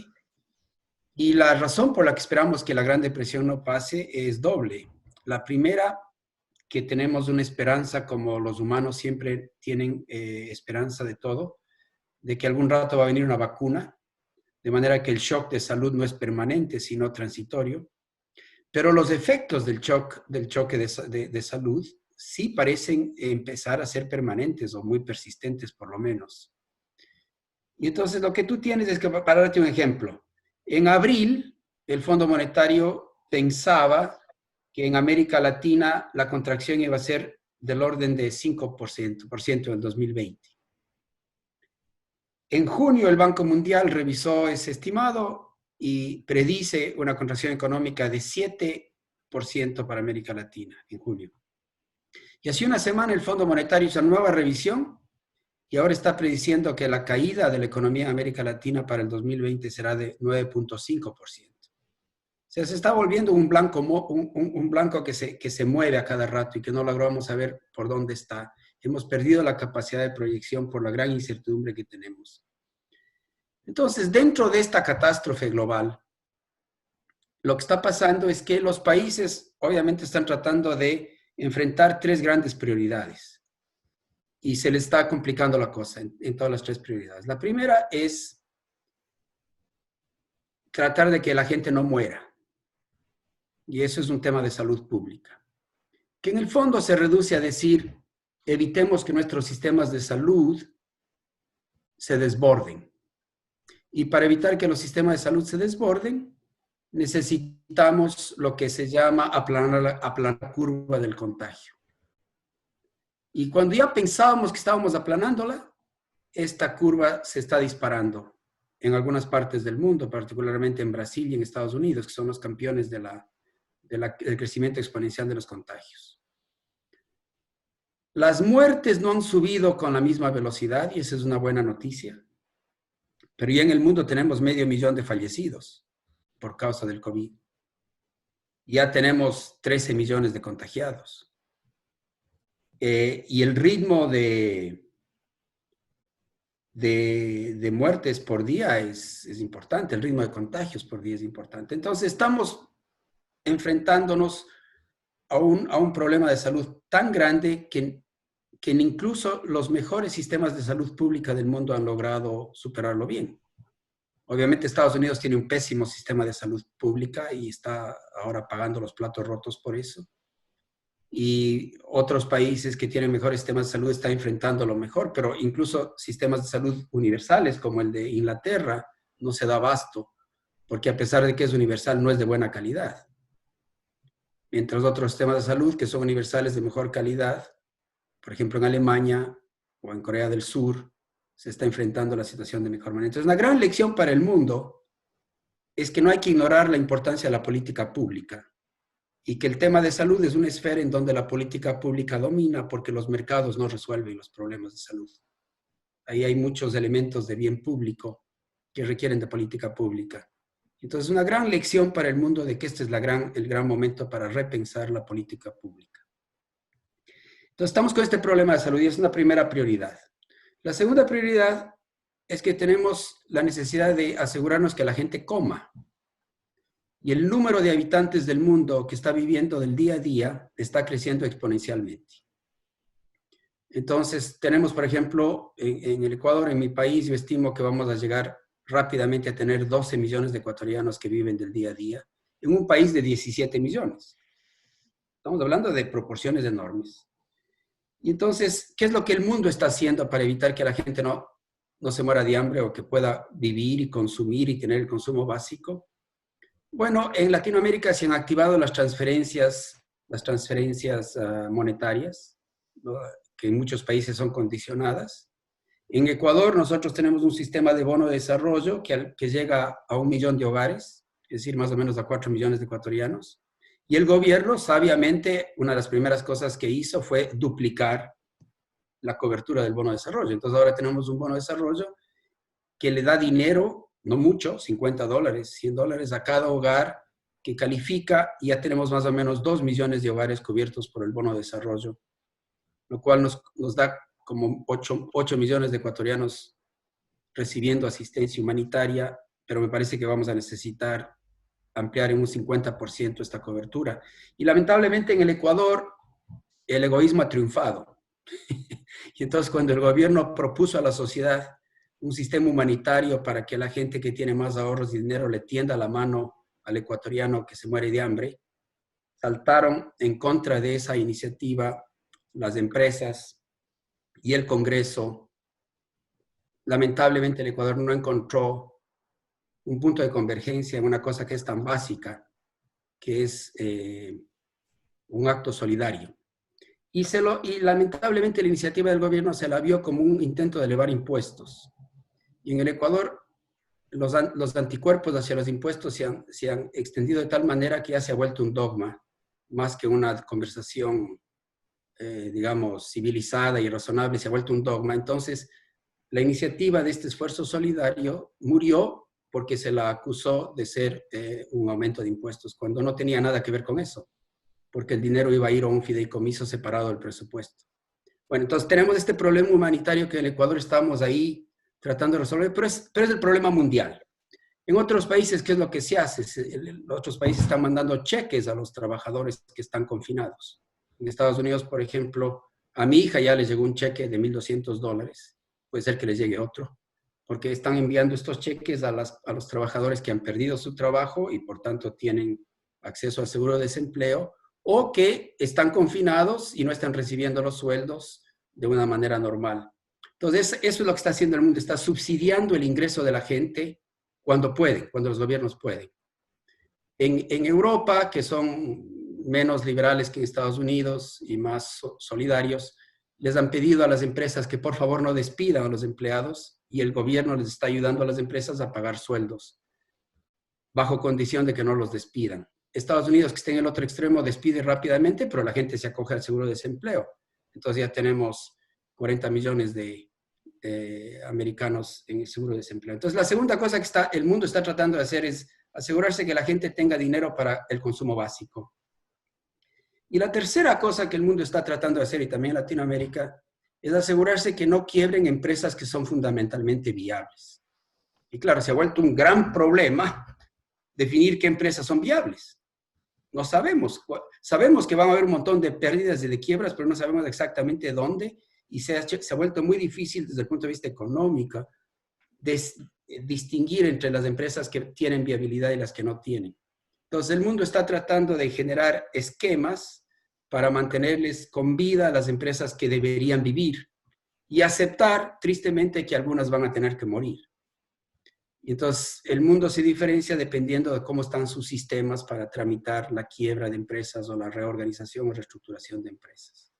Y la razón por la que esperamos que la gran depresión no pase es doble. La primera, que tenemos una esperanza, como los humanos siempre tienen esperanza de todo, de que algún rato va a venir una vacuna, de manera que el shock de salud no es permanente, sino transitorio. Pero los efectos del choque de salud sí parecen empezar a ser permanentes o muy persistentes por lo menos. Y entonces lo que tú tienes es que, para darte un ejemplo, En abril, el Fondo Monetario pensaba que en América Latina la contracción iba a ser del orden de 5% en el 2020. En junio, el Banco Mundial revisó ese estimado y predice una contracción económica de 7% para América Latina en junio. Y hace una semana el Fondo Monetario hizo una nueva revisión y ahora está prediciendo que la caída de la economía en América Latina para el 2020 será de 9.5%. O sea, se está volviendo un blanco que se mueve a cada rato y que no logramos saber por dónde está. Hemos perdido la capacidad de proyección por la gran incertidumbre que tenemos. Entonces, dentro de esta catástrofe global, lo que está pasando es que los países obviamente están tratando de enfrentar tres grandes prioridades y se les está complicando la cosa en todas las tres prioridades. La primera es tratar de que la gente no muera. Y eso es un tema de salud pública, que en el fondo se reduce a decir, evitemos que nuestros sistemas de salud se desborden. Y para evitar que los sistemas de salud se desborden, necesitamos lo que se llama aplanar la curva del contagio. Y cuando ya pensábamos que estábamos aplanándola, esta curva se está disparando en algunas partes del mundo, particularmente en Brasil y en Estados Unidos, que son los campeones del crecimiento exponencial de los contagios. Las muertes no han subido con la misma velocidad y esa es una buena noticia. Pero ya en el mundo tenemos 500,000 de fallecidos por causa del COVID. Ya tenemos 13 millones de contagiados. Y el ritmo de muertes por día es importante, el ritmo de contagios por día es importante. Entonces estamos enfrentándonos a un problema de salud tan grande que incluso los mejores sistemas de salud pública del mundo han logrado superarlo bien. Obviamente Estados Unidos tiene un pésimo sistema de salud pública y está ahora pagando los platos rotos por eso. Y otros países que tienen mejores sistemas de salud están enfrentando lo mejor, pero incluso sistemas de salud universales como el de Inglaterra no se da abasto, porque a pesar de que es universal no es de buena calidad. Mientras otros sistemas de salud que son universales de mejor calidad, por ejemplo en Alemania o en Corea del Sur, se está enfrentando a la situación de mejor manera. Entonces, una gran lección para el mundo es que no hay que ignorar la importancia de la política pública y que el tema de salud es una esfera en donde la política pública domina porque los mercados no resuelven los problemas de salud. Ahí hay muchos elementos de bien público que requieren de política pública. Entonces, una gran lección para el mundo de que este es el gran momento para repensar la política pública. Entonces, estamos con este problema de salud y es una primera prioridad. La segunda prioridad es que tenemos la necesidad de asegurarnos que la gente coma. Y el número de habitantes del mundo que está viviendo del día a día está creciendo exponencialmente. Entonces, tenemos, por ejemplo, en el Ecuador, en mi país, yo estimo que vamos a llegar rápidamente a tener 12 millones de ecuatorianos que viven del día a día, en un país de 17 millones. Estamos hablando de proporciones enormes. Y entonces, ¿qué es lo que el mundo está haciendo para evitar que la gente no se muera de hambre o que pueda vivir y consumir y tener el consumo básico? Bueno, en Latinoamérica se han activado las transferencias monetarias, ¿no?, que en muchos países son condicionadas. En Ecuador nosotros tenemos un sistema de bono de desarrollo que llega a 1 millón de hogares, es decir, más o menos a 4 millones de ecuatorianos. Y el gobierno, sabiamente, una de las primeras cosas que hizo fue duplicar la cobertura del bono de desarrollo. Entonces ahora tenemos un bono de desarrollo que le da dinero, no mucho, $50, $100 a cada hogar que califica, y ya tenemos más o menos 2 millones de hogares cubiertos por el bono de desarrollo, lo cual nos da como 8 millones de ecuatorianos recibiendo asistencia humanitaria, pero me parece que vamos a necesitar ampliar en un 50% esta cobertura. Y lamentablemente en el Ecuador el egoísmo ha triunfado. Y entonces cuando el gobierno propuso a la sociedad un sistema humanitario para que la gente que tiene más ahorros y dinero le tienda la mano al ecuatoriano que se muere de hambre, saltaron en contra de esa iniciativa las empresas y el Congreso. Lamentablemente el Ecuador no encontró un punto de convergencia en una cosa que es tan básica, que es un acto solidario. Y lamentablemente la iniciativa del gobierno se la vio como un intento de elevar impuestos. Y en el Ecuador los anticuerpos hacia los impuestos se han extendido de tal manera que ya se ha vuelto un dogma, más que una conversación, digamos, civilizada y razonable, se ha vuelto un dogma. Entonces, la iniciativa de este esfuerzo solidario murió porque se la acusó de ser un aumento de impuestos, cuando no tenía nada que ver con eso, porque el dinero iba a ir a un fideicomiso separado del presupuesto. Bueno, entonces tenemos este problema humanitario que en el Ecuador estamos ahí tratando de resolver, pero es el problema mundial. En otros países, ¿qué es lo que se hace? Otros países están mandando cheques a los trabajadores que están confinados. En Estados Unidos, por ejemplo, a mi hija ya le llegó un cheque de $1,200. Puede ser que les llegue otro, porque están enviando estos cheques a los trabajadores que han perdido su trabajo y por tanto tienen acceso al seguro de desempleo, o que están confinados y no están recibiendo los sueldos de una manera normal. Entonces, eso es lo que está haciendo el mundo, está subsidiando el ingreso de la gente cuando puede, cuando los gobiernos pueden. En Europa, que son menos liberales que en Estados Unidos y más solidarios, les han pedido a las empresas que por favor no despidan a los empleados y el gobierno les está ayudando a las empresas a pagar sueldos bajo condición de que no los despidan. Estados Unidos, que está en el otro extremo, despide rápidamente, pero la gente se acoge al seguro de desempleo. Entonces ya tenemos 40 millones de americanos en el seguro de desempleo. Entonces la segunda cosa que el mundo está tratando de hacer es asegurarse que la gente tenga dinero para el consumo básico. Y la tercera cosa que el mundo está tratando de hacer, y también Latinoamérica, es asegurarse que no quiebren empresas que son fundamentalmente viables. Y claro, se ha vuelto un gran problema definir qué empresas son viables. No sabemos. Sabemos que van a haber un montón de pérdidas y de quiebras, pero no sabemos exactamente dónde. Y se ha vuelto muy difícil desde el punto de vista económico distinguir entre las empresas que tienen viabilidad y las que no tienen. Entonces, el mundo está tratando de generar esquemas para mantenerles con vida a las empresas que deberían vivir y aceptar, tristemente, que algunas van a tener que morir. Y entonces, el mundo se diferencia dependiendo de cómo están sus sistemas para tramitar la quiebra de empresas o la reorganización o reestructuración de empresas.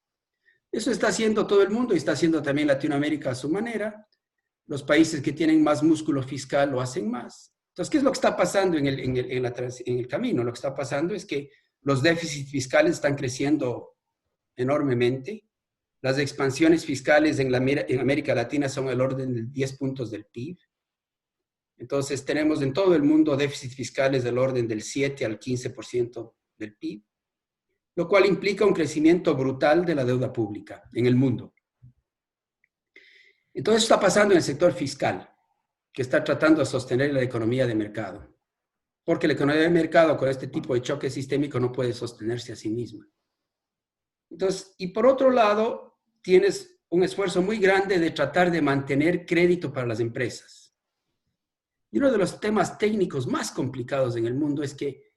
Eso está haciendo todo el mundo y está haciendo también Latinoamérica a su manera. Los países que tienen más músculo fiscal lo hacen más. Entonces, ¿qué es lo que está pasando en el camino? Lo que está pasando es que los déficits fiscales están creciendo enormemente. Las expansiones fiscales en América Latina son el orden de 10 puntos del PIB. Entonces, tenemos en todo el mundo déficits fiscales del orden del 7 al 15% del PIB, lo cual implica un crecimiento brutal de la deuda pública en el mundo. Entonces, está pasando en el sector fiscal, que está tratando de sostener la economía de mercado, porque la economía de mercado con este tipo de choque sistémico no puede sostenerse a sí misma. Entonces, y por otro lado, tienes un esfuerzo muy grande de tratar de mantener crédito para las empresas. Y uno de los temas técnicos más complicados en el mundo es que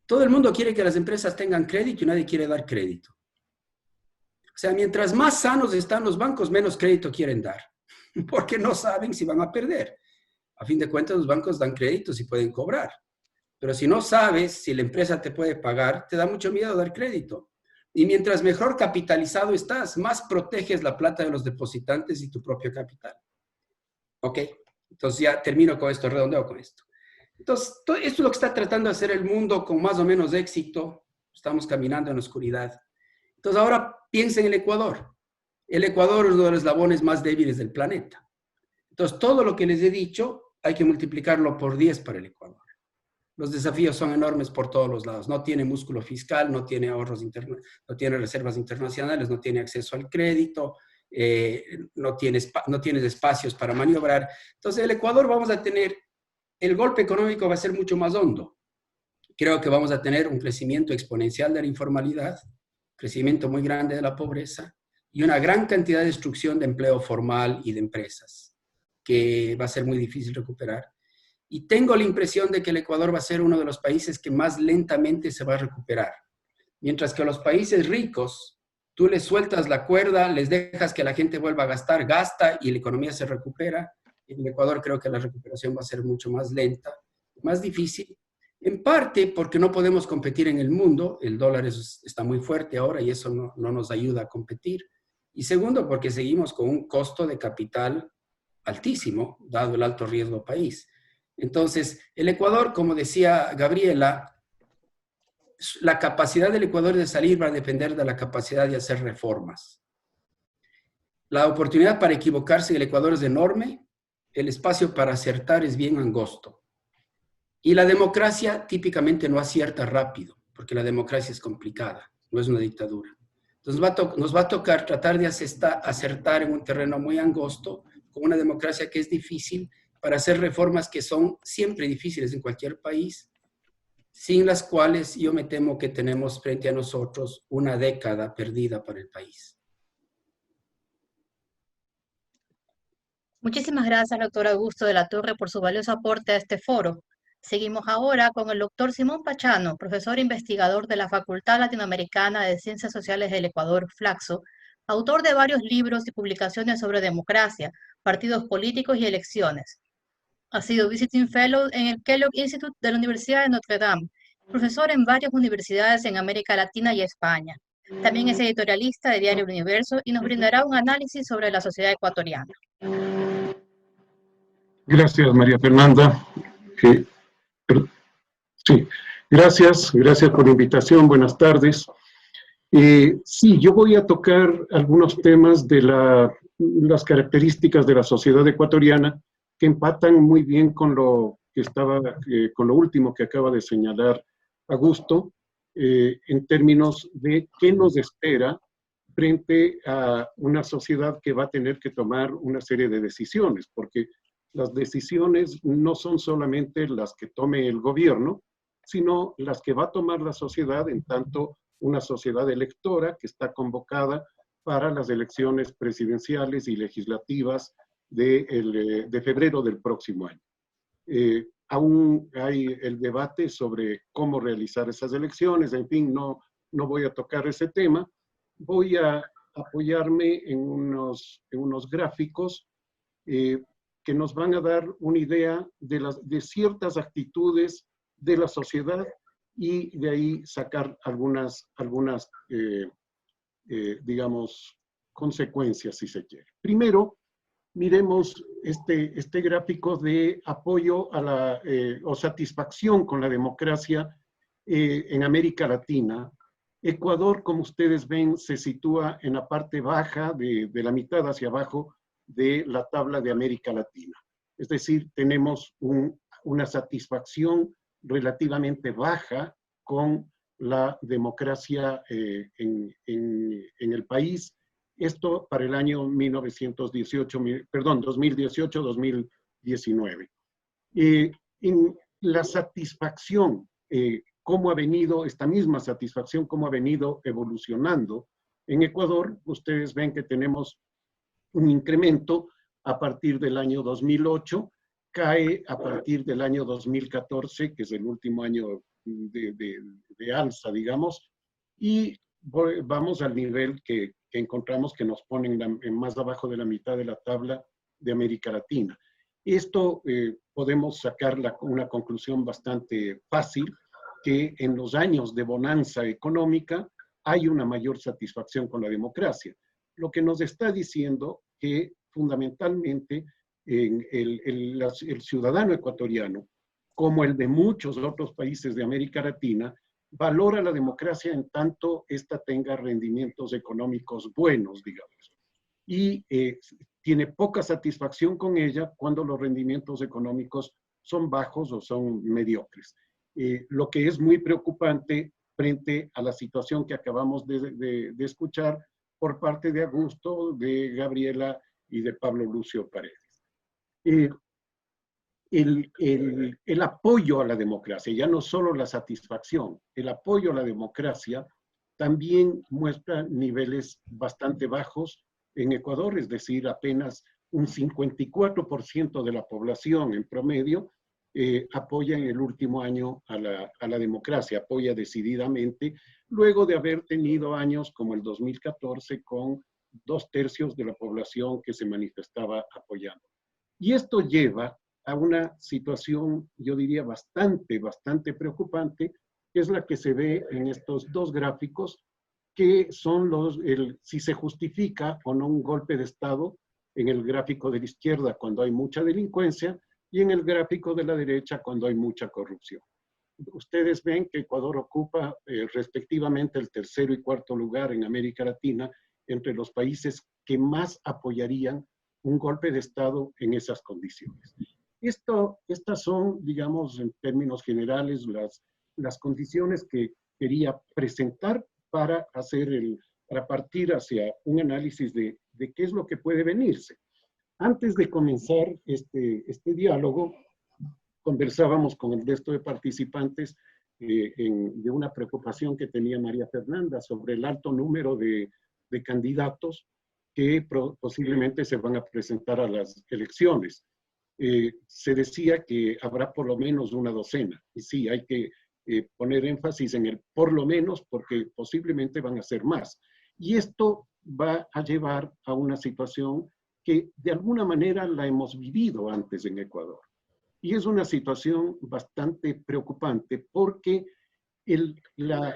todo el mundo quiere que las empresas tengan crédito y nadie quiere dar crédito. O sea, mientras más sanos están los bancos, menos crédito quieren dar, porque no saben si van a perder. A fin de cuentas, los bancos dan créditos y pueden cobrar. Pero si no sabes si la empresa te puede pagar, te da mucho miedo dar crédito. Y mientras mejor capitalizado estás, más proteges la plata de los depositantes y tu propio capital. ¿Ok? Entonces ya termino con esto, redondeo con esto. Entonces, esto es lo que está tratando de hacer el mundo con más o menos éxito. Estamos caminando en la oscuridad. Entonces, ahora piensa en el Ecuador. El Ecuador es uno de los eslabones más débiles del planeta. Entonces, todo lo que les he dicho hay que multiplicarlo por 10 para el Ecuador. Los desafíos son enormes por todos los lados. No tiene músculo fiscal, no tiene ahorros internos, no tiene reservas internacionales, no tiene acceso al crédito, no tienes espacios para maniobrar. Entonces, el Ecuador vamos a tener, el golpe económico va a ser mucho más hondo. Creo que vamos a tener un crecimiento exponencial de la informalidad, crecimiento muy grande de la pobreza y una gran cantidad de destrucción de empleo formal y de empresas, que va a ser muy difícil recuperar. Y tengo la impresión de que el Ecuador va a ser uno de los países que más lentamente se va a recuperar. Mientras que a los países ricos, tú les sueltas la cuerda, les dejas que la gente vuelva a gastar, gasta y la economía se recupera. En el Ecuador creo que la recuperación va a ser mucho más lenta, más difícil, en parte porque no podemos competir en el mundo, el dólar está muy fuerte ahora y eso no nos ayuda a competir. Y segundo, porque seguimos con un costo de capital altísimo, dado el alto riesgo país. Entonces, el Ecuador, como decía Gabriela, la capacidad del Ecuador de salir va a depender de la capacidad de hacer reformas. La oportunidad para equivocarse en el Ecuador es enorme, el espacio para acertar es bien angosto. Y la democracia típicamente no acierta rápido, porque la democracia es complicada, no es una dictadura. Entonces nos va a tocar tratar de acertar en un terreno muy angosto, con una democracia que es difícil, para hacer reformas que son siempre difíciles en cualquier país, sin las cuales yo me temo que tenemos frente a nosotros una década perdida para el país. Muchísimas gracias, doctor Augusto de la Torre, por su valioso aporte a este foro. Seguimos ahora con el doctor Simón Pachano, profesor investigador de la Facultad Latinoamericana de Ciencias Sociales del Ecuador, Flaxo, autor de varios libros y publicaciones sobre democracia, partidos políticos y elecciones. Ha sido Visiting Fellow en el Kellogg Institute de la Universidad de Notre Dame, profesor en varias universidades en América Latina y España. También es editorialista de Diario Universo y nos brindará un análisis sobre la sociedad ecuatoriana. Gracias, María Fernanda. Sí, gracias por la invitación. Buenas tardes. Sí, yo voy a tocar algunos temas de las características de la sociedad ecuatoriana que empatan muy bien con lo con lo último que acaba de señalar Augusto, en términos de qué nos espera frente a una sociedad que va a tener que tomar una serie de decisiones, porque las decisiones no son solamente las que tome el gobierno, sino las que va a tomar la sociedad en tanto una sociedad electora que está convocada para las elecciones presidenciales y legislativas de febrero del próximo año. Aún hay el debate sobre cómo realizar esas elecciones, en fin, no voy a tocar ese tema. Voy a apoyarme en unos gráficos que nos van a dar una idea de ciertas actitudes de la sociedad y de ahí sacar algunas digamos, consecuencias, si se quiere. Primero, miremos este gráfico de apoyo a o satisfacción con la democracia en América Latina. Ecuador, como ustedes ven, se sitúa en la parte baja, de la mitad hacia abajo, de la tabla de América Latina. Es decir, tenemos una satisfacción relativamente baja con la democracia en el país. Esto para el año 2018-2019. En la satisfacción, cómo ha venido, esta misma satisfacción, cómo ha venido evolucionando en Ecuador, ustedes ven que tenemos un incremento a partir del año 2008, cae a partir del año 2014, que es el último año de alza, digamos, y vamos al nivel que encontramos que nos ponen más abajo de la mitad de la tabla de América Latina. Esto podemos sacar una conclusión bastante fácil, que en los años de bonanza económica hay una mayor satisfacción con la democracia. Lo que nos está diciendo que fundamentalmente el ciudadano ecuatoriano, como el de muchos otros países de América Latina, valora la democracia en tanto ésta tenga rendimientos económicos buenos, digamos. Y tiene poca satisfacción con ella cuando los rendimientos económicos son bajos o son mediocres. Lo que es muy preocupante frente a la situación que acabamos de escuchar por parte de Augusto, de Gabriela y de Pablo Lucio Paredes. El apoyo a la democracia, ya no solo la satisfacción, el apoyo a la democracia también muestra niveles bastante bajos en Ecuador, es decir, apenas un 54% de la población en promedio apoya en el último año a la democracia, apoya decididamente, luego de haber tenido años como el 2014 con 2/3 de la población que se manifestaba apoyando. Y esto lleva a una situación, yo diría, bastante preocupante, que es la que se ve en estos dos gráficos, que son si se justifica o no un golpe de Estado en el gráfico de la izquierda cuando hay mucha delincuencia y en el gráfico de la derecha cuando hay mucha corrupción. Ustedes ven que Ecuador ocupa respectivamente el tercero y cuarto lugar en América Latina entre los países que más apoyarían un golpe de Estado en esas condiciones. Estas son, digamos, en términos generales, las condiciones que quería presentar para partir hacia un análisis de qué es lo que puede venirse. Antes de comenzar este diálogo, conversábamos con el resto de participantes de una preocupación que tenía María Fernanda sobre el alto número de candidatos que posiblemente se van a presentar a las elecciones. Se decía que habrá por lo menos una docena, y sí, hay que poner énfasis en el por lo menos, porque posiblemente van a ser más. Y esto va a llevar a una situación que de alguna manera la hemos vivido antes en Ecuador. Y es una situación bastante preocupante porque la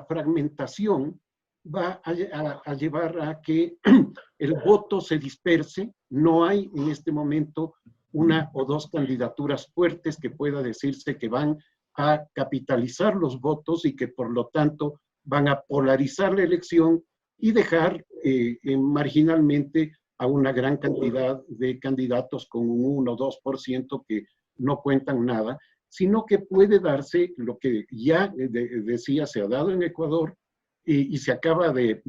fragmentación va a llevar a que el voto se disperse. No hay en este momento una o dos candidaturas fuertes que pueda decirse que van a capitalizar los votos y que por lo tanto van a polarizar la elección y dejar marginalmente a una gran cantidad de candidatos con un 1 o 2% que no cuentan nada, sino que puede darse lo que ya decía, se ha dado en Ecuador y se acaba de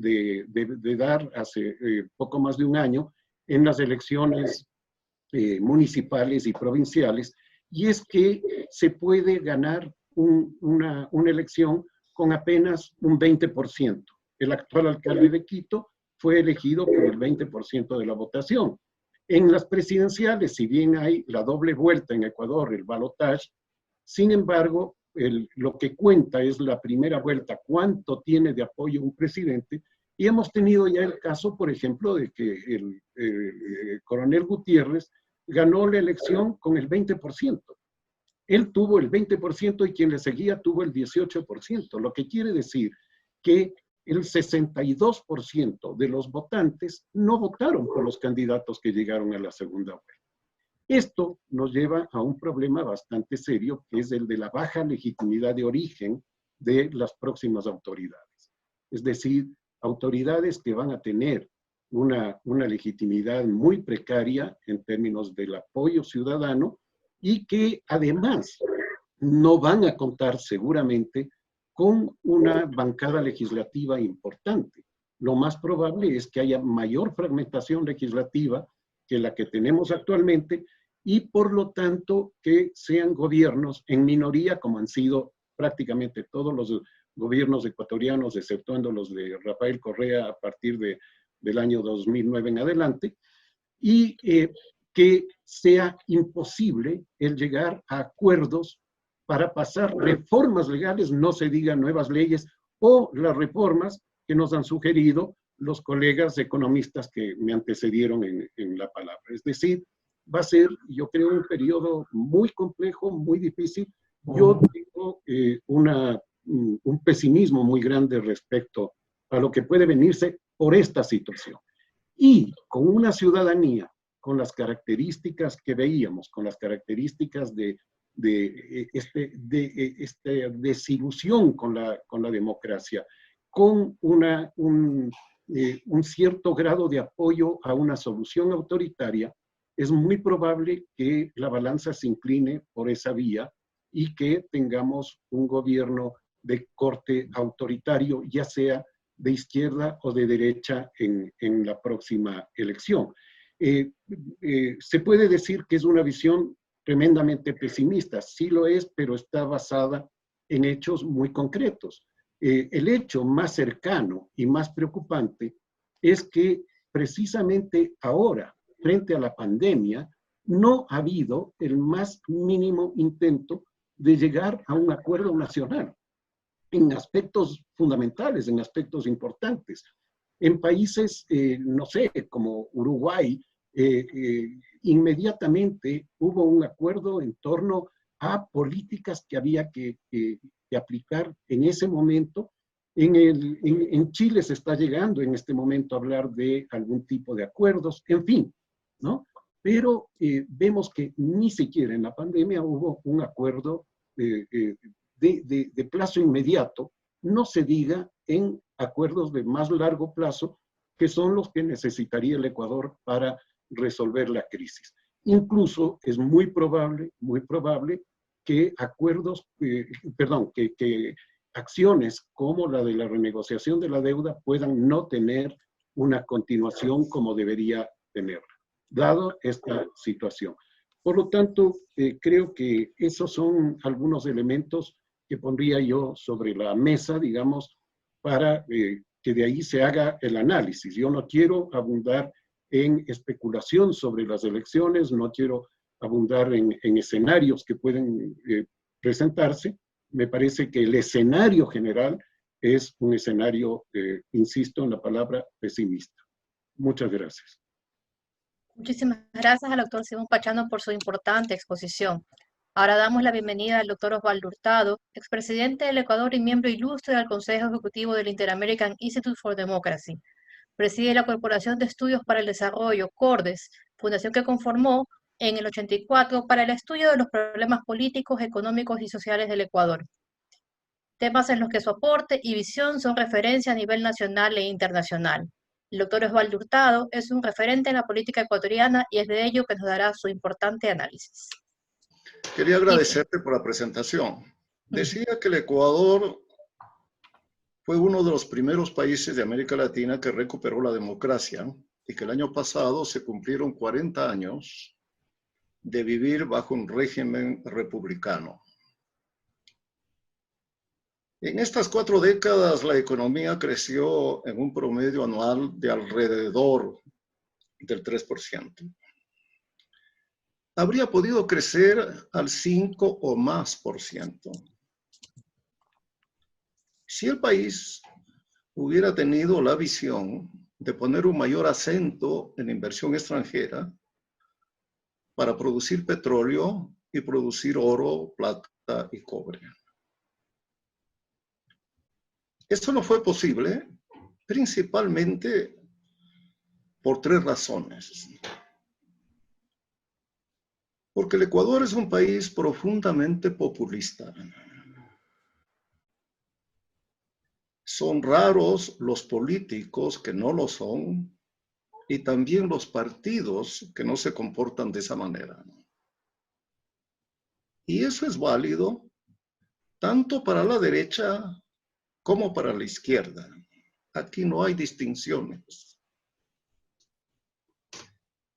dar hace poco más de un año en las elecciones municipales y provinciales, y es que se puede ganar una elección con apenas un 20%. El actual alcalde de Quito fue elegido con el 20% de la votación. En las presidenciales, si bien hay la doble vuelta en Ecuador, el balotaje, sin embargo, lo que cuenta es la primera vuelta, cuánto tiene de apoyo un presidente, y hemos tenido ya el caso, por ejemplo, de que el coronel Gutiérrez ganó la elección con el 20%. Él tuvo el 20% y quien le seguía tuvo el 18%, lo que quiere decir que el 62% de los votantes no votaron por los candidatos que llegaron a la segunda vuelta. Esto nos lleva a un problema bastante serio, que es el de la baja legitimidad de origen de las próximas autoridades. Es decir, autoridades que van a tener una legitimidad muy precaria en términos del apoyo ciudadano y que además no van a contar seguramente con una bancada legislativa importante. Lo más probable es que haya mayor fragmentación legislativa que la que tenemos actualmente y por lo tanto que sean gobiernos en minoría, como han sido prácticamente todos los gobiernos ecuatorianos, exceptuando los de Rafael Correa a partir del año 2009 en adelante, y que sea imposible el llegar a acuerdos para pasar reformas legales, no se diga nuevas leyes, o las reformas que nos han sugerido los colegas economistas que me antecedieron en la palabra. Es decir, va a ser, yo creo, un periodo muy complejo, muy difícil. Yo tengo un pesimismo muy grande respecto a lo que puede venirse por esta situación. Y con una ciudadanía, con las características que veíamos, con las características de esta desilusión con la democracia, con un cierto grado de apoyo a una solución autoritaria, es muy probable que la balanza se incline por esa vía y que tengamos un gobierno de corte autoritario, ya sea de izquierda o de derecha en la próxima elección. Se puede decir que es una visión tremendamente pesimista, sí lo es, pero está basada en hechos muy concretos. El hecho más cercano y más preocupante es que precisamente ahora, frente a la pandemia, no ha habido el más mínimo intento de llegar a un acuerdo nacional en aspectos fundamentales, en aspectos importantes. En países, no sé, como Uruguay, inmediatamente hubo un acuerdo en torno a políticas que había que aplicar en ese momento. En Chile se está llegando en este momento a hablar de algún tipo de acuerdos, en fin, ¿no? Pero vemos que ni siquiera en la pandemia hubo un acuerdo de plazo inmediato, no se diga en acuerdos de más largo plazo, que son los que necesitaría el Ecuador para resolver la crisis. Incluso es muy probable que acuerdos, que acciones como la de la renegociación de la deuda puedan no tener una continuación como debería tener, dado esta situación. Por lo tanto, creo que esos son algunos elementos que pondría yo sobre la mesa, digamos, para que de ahí se haga el análisis. Yo no quiero abundar en especulación sobre las elecciones, no quiero abundar en escenarios que pueden presentarse. Me parece que el escenario general es un escenario, insisto en la palabra, pesimista. Muchas gracias. Muchísimas gracias al doctor Simón Pachano por su importante exposición. Ahora damos la bienvenida al doctor Osvaldo Hurtado, expresidente del Ecuador y miembro ilustre del Consejo Ejecutivo del Inter-American Institute for Democracy. Preside la Corporación de Estudios para el Desarrollo, CORDES, fundación que conformó en el 84 para el estudio de los problemas políticos, económicos y sociales del Ecuador. Temas en los que su aporte y visión son referencia a nivel nacional e internacional. El doctor Osvaldo Hurtado es un referente en la política ecuatoriana y es de ello que nos dará su importante análisis. Quería agradecerte por la presentación. Decía que el Ecuador fue uno de los primeros países de América Latina que recuperó la democracia y que el año pasado se cumplieron 40 años de vivir bajo un régimen republicano. En estas 4 décadas la economía creció en un promedio anual de alrededor del 3%. Habría podido crecer al 5 o más por ciento. Si el país hubiera tenido la visión de poner un mayor acento en inversión extranjera para producir petróleo y producir oro, plata y cobre. Esto no fue posible, principalmente por 3 razones. Porque el Ecuador es un país profundamente populista. Son raros los políticos que no lo son y también los partidos que no se comportan de esa manera. Y eso es válido tanto para la derecha como para la izquierda. Aquí no hay distinciones.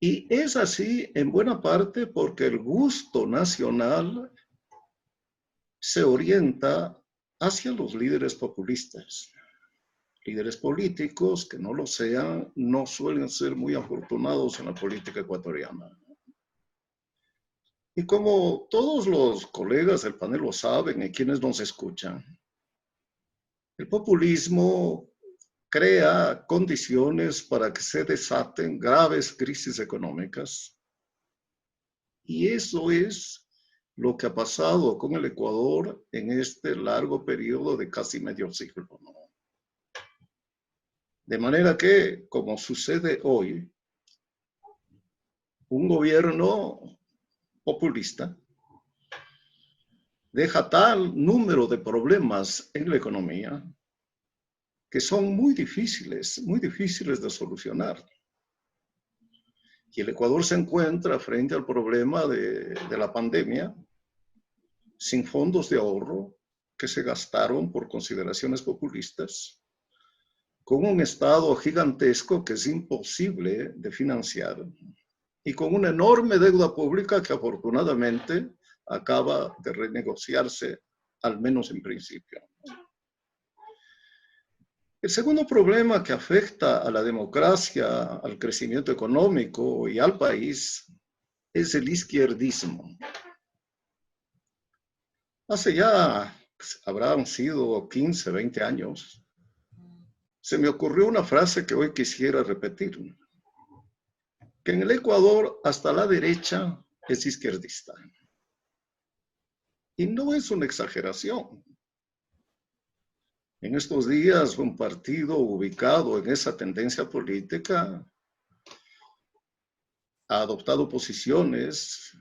Y es así en buena parte porque el gusto nacional se orienta hacia los líderes populistas. Líderes políticos que no lo sean no suelen ser muy afortunados en la política ecuatoriana. Y como todos los colegas del panel lo saben y quienes nos escuchan, el populismo crea condiciones para que se desaten graves crisis económicas. Y eso es lo que ha pasado con el Ecuador en este largo periodo de casi medio siglo, ¿no? De manera que, como sucede hoy, un gobierno populista deja tal número de problemas en la economía que son muy difíciles de solucionar. Y el Ecuador se encuentra frente al problema de la pandemia, sin fondos de ahorro que se gastaron por consideraciones populistas, con un Estado gigantesco que es imposible de financiar y con una enorme deuda pública que afortunadamente acaba de renegociarse, al menos en principio. El segundo problema que afecta a la democracia, al crecimiento económico y al país es el izquierdismo. Hace ya, habrán sido 15, 20 años, se me ocurrió una frase que hoy quisiera repetir, que en el Ecuador hasta la derecha es izquierdista. Y no es una exageración. En estos días, un partido ubicado en esa tendencia política ha adoptado posiciones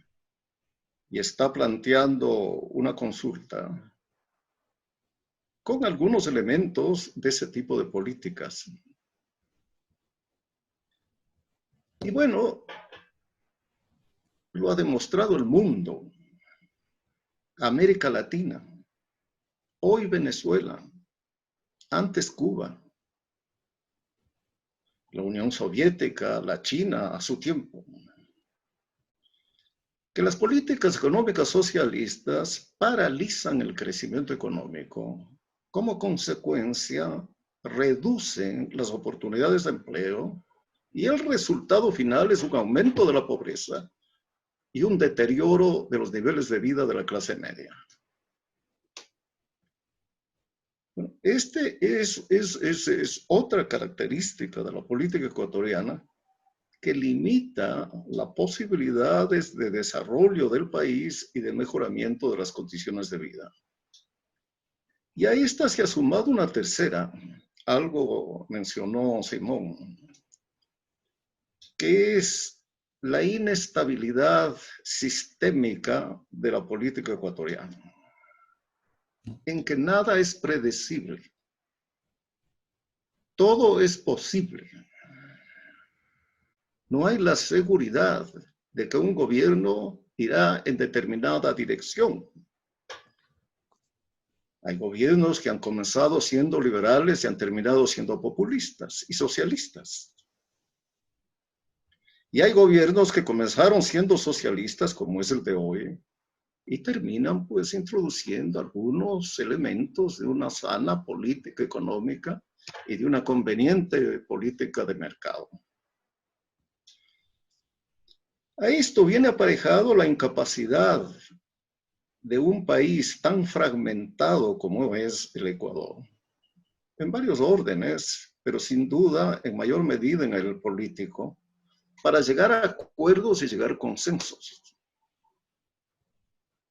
y está planteando una consulta con algunos elementos de ese tipo de políticas. Y bueno, lo ha demostrado el mundo, América Latina, hoy Venezuela, antes Cuba, la Unión Soviética, la China a su tiempo, que las políticas económicas socialistas paralizan el crecimiento económico. Como consecuencia, reducen las oportunidades de empleo y el resultado final es un aumento de la pobreza y un deterioro de los niveles de vida de la clase media. Este es otra característica de la política ecuatoriana que limita las posibilidades de desarrollo del país y de mejoramiento de las condiciones de vida. Y a esta se ha sumado una tercera, algo mencionó Simón, que es la inestabilidad sistémica de la política ecuatoriana, en que nada es predecible. Todo es posible. No hay la seguridad de que un gobierno irá en determinada dirección. Hay gobiernos que han comenzado siendo liberales y han terminado siendo populistas y socialistas. Y hay gobiernos que comenzaron siendo socialistas, como es el de hoy, y terminan pues introduciendo algunos elementos de una sana política económica y de una conveniente política de mercado. A esto viene aparejado la incapacidad de un país tan fragmentado como es el Ecuador, en varios órdenes, pero sin duda en mayor medida en el político, para llegar a acuerdos y llegar a consensos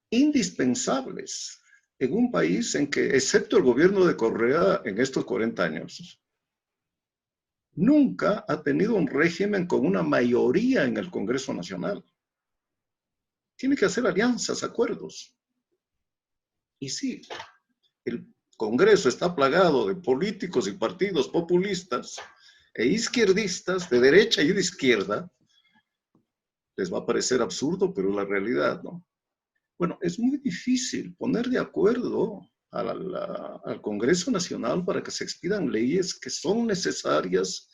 indispensables en un país en que, excepto el gobierno de Correa en estos 40 años, nunca ha tenido un régimen con una mayoría en el Congreso Nacional. Tiene que hacer alianzas, acuerdos. Y sí, el Congreso está plagado de políticos y partidos populistas e izquierdistas, de derecha y de izquierda. Les va a parecer absurdo, pero es la realidad, ¿no? Bueno, es muy difícil poner de acuerdo al Congreso Nacional para que se expidan leyes que son necesarias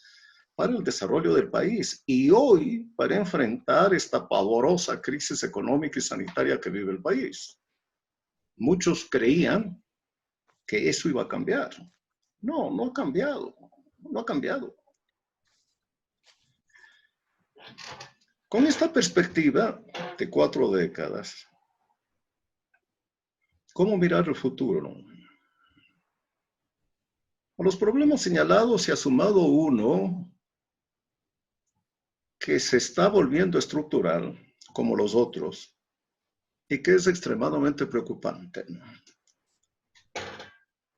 para el desarrollo del país y hoy para enfrentar esta pavorosa crisis económica y sanitaria que vive el país. Muchos creían que eso iba a cambiar. No, no ha cambiado. No ha cambiado. Con esta perspectiva de 4 décadas, ¿cómo mirar el futuro? A los problemas señalados se ha sumado uno que se está volviendo estructural, como los otros, y que es extremadamente preocupante.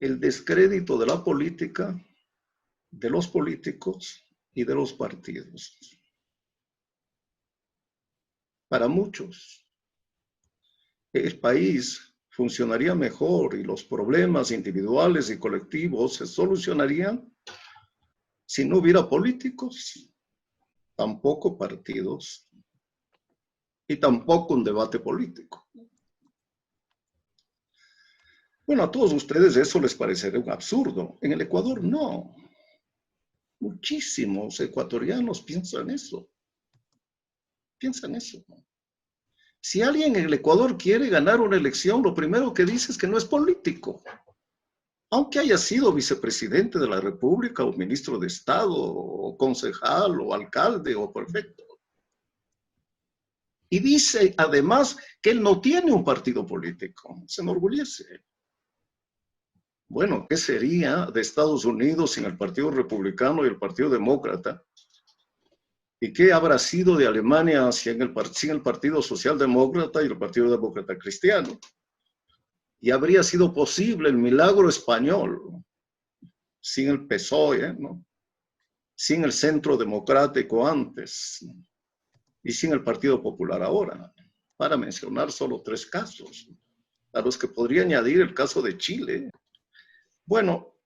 El descrédito de la política, de los políticos y de los partidos. Para muchos, el país funcionaría mejor y los problemas individuales y colectivos se solucionarían si no hubiera políticos, tampoco partidos y tampoco un debate político. Bueno, a todos ustedes eso les parecerá un absurdo. En el Ecuador no. Muchísimos ecuatorianos piensan eso. Piensan eso. Si alguien en el Ecuador quiere ganar una elección, lo primero que dice es que no es político. Aunque haya sido vicepresidente de la República, o ministro de Estado, o concejal, o alcalde, o prefecto. Y dice además que él no tiene un partido político. Se enorgullece. Bueno, ¿qué sería de Estados Unidos sin el Partido Republicano y el Partido Demócrata? ¿Y qué habrá sido de Alemania sin el Partido Socialdemócrata y el Partido Demócrata Cristiano? Y habría sido posible el milagro español sin el PSOE, ¿no? Sin el Centro Democrático antes y sin el Partido Popular ahora, para mencionar solo 3 casos, a los que podría añadir el caso de Chile. Bueno,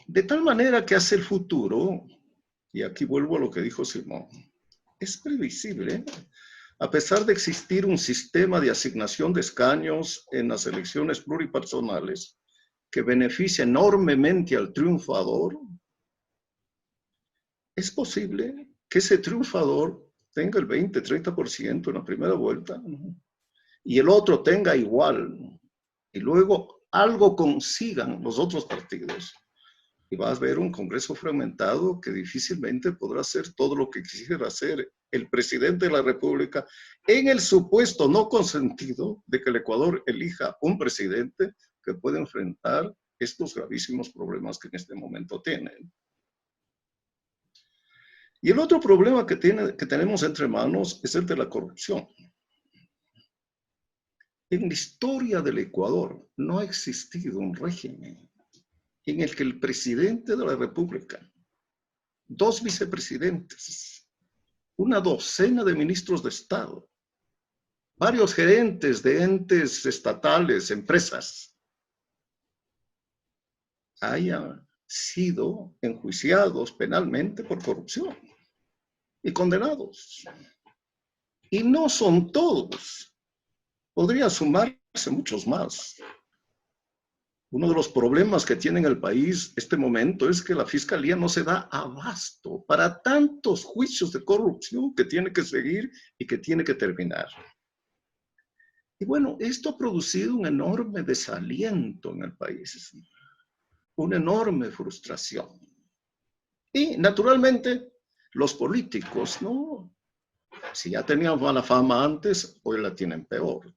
de tal manera que hacia el futuro, y aquí vuelvo a lo que dijo Simón, es previsible, a pesar de existir un sistema de asignación de escaños en las elecciones pluripersonales que beneficia enormemente al triunfador, es posible que ese triunfador tenga el 20-30% en la primera vuelta, ¿no? Y el otro tenga igual, ¿no? Y luego algo consigan los otros partidos. Y vas a ver un Congreso fragmentado que difícilmente podrá hacer todo lo que quisiera hacer el presidente de la República, en el supuesto no consentido de que el Ecuador elija un presidente que pueda enfrentar estos gravísimos problemas que en este momento tienen. Y el otro problema que tenemos entre manos es el de la corrupción. En la historia del Ecuador no ha existido un régimen en el que el presidente de la República, 2 vicepresidentes, una docena de ministros de Estado, varios gerentes de entes estatales, empresas, hayan sido enjuiciados penalmente por corrupción y condenados. Y no son todos. Podría sumarse muchos más. Uno de los problemas que tiene el país este momento es que la Fiscalía no se da abasto para tantos juicios de corrupción que tiene que seguir y que tiene que terminar. Y bueno, esto ha producido un enorme desaliento en el país, una enorme frustración. Y naturalmente los políticos, ¿no? Si ya tenían mala fama antes, hoy la tienen peor.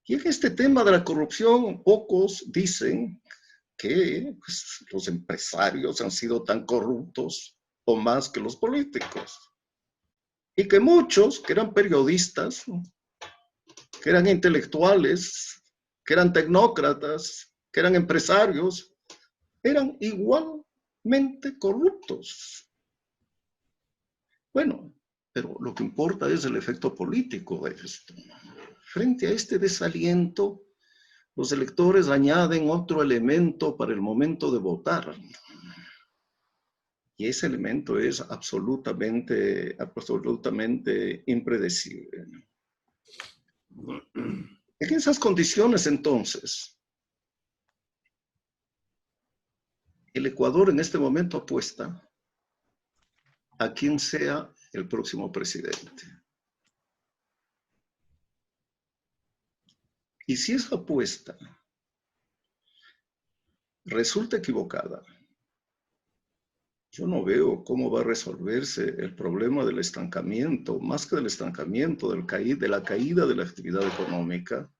Y en este tema de la corrupción, pocos dicen que pues, los empresarios han sido tan corruptos o más que los políticos. Y que muchos, que eran periodistas, que eran intelectuales, que eran tecnócratas, que eran empresarios, eran igualmente corruptos. Bueno, pero lo que importa es el efecto político de esto. Frente a este desaliento, los electores añaden otro elemento para el momento de votar. Y ese elemento es absolutamente impredecible. En esas condiciones, entonces, el Ecuador en este momento apuesta a quien sea el próximo presidente. Y si esa apuesta resulta equivocada, yo no veo cómo va a resolverse el problema del estancamiento, más que del estancamiento, de la caída de la actividad económica,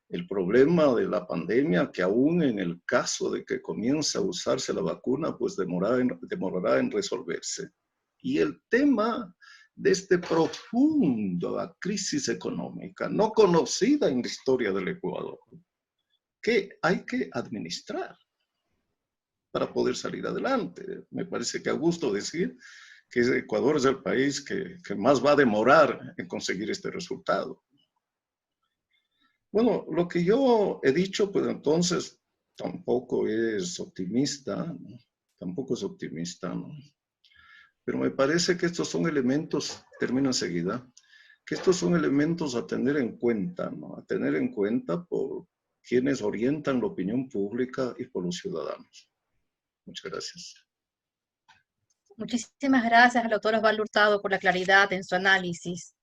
el problema de la pandemia, que aún en el caso de que comience a usarse la vacuna, pues demorará en resolverse. Y el tema de esta profunda crisis económica, no conocida en la historia del Ecuador, que hay que administrar para poder salir adelante. Me parece que a gusto decir que Ecuador es el país que más va a demorar en conseguir este resultado. Bueno, lo que yo he dicho, pues entonces tampoco es optimista, ¿no? Tampoco es optimista, ¿no? Pero me parece que estos son elementos, termino enseguida, que estos son elementos a tener en cuenta, ¿no? A tener en cuenta por quienes orientan la opinión pública y por los ciudadanos. Muchas gracias. Muchísimas gracias al doctor Osvaldo Hurtado por la claridad en su análisis.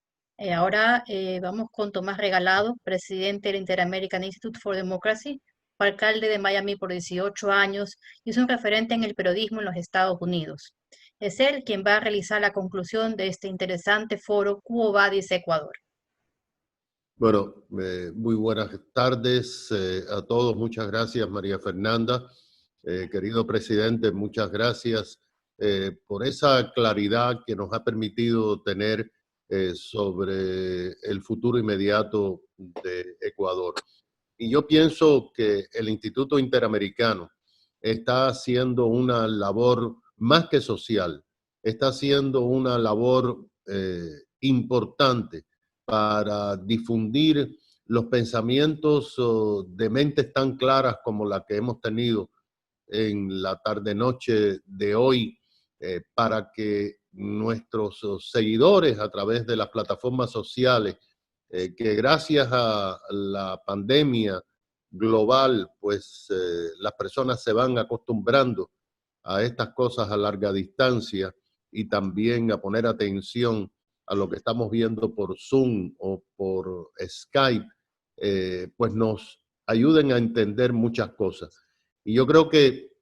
Ahora vamos con Tomás Regalado, presidente del Inter-American Institute for Democracy, fue alcalde de Miami por 18 años y es un referente en el periodismo en los Estados Unidos. Es él quien va a realizar la conclusión de este interesante foro Quo Vadis Ecuador. Bueno, muy buenas tardes a todos. Muchas gracias, María Fernanda. Querido presidente, muchas gracias por esa claridad que nos ha permitido tener sobre el futuro inmediato de Ecuador. Y yo pienso que el Instituto Interamericano está haciendo una labor más que social, está haciendo una labor importante para difundir los pensamientos de mentes tan claras como la que hemos tenido en la tarde-noche de hoy, para que nuestros seguidores a través de las plataformas sociales, que gracias a la pandemia global, pues las personas se van acostumbrando a estas cosas a larga distancia y también a poner atención a lo que estamos viendo por Zoom o por Skype, pues nos ayuden a entender muchas cosas. Y yo creo que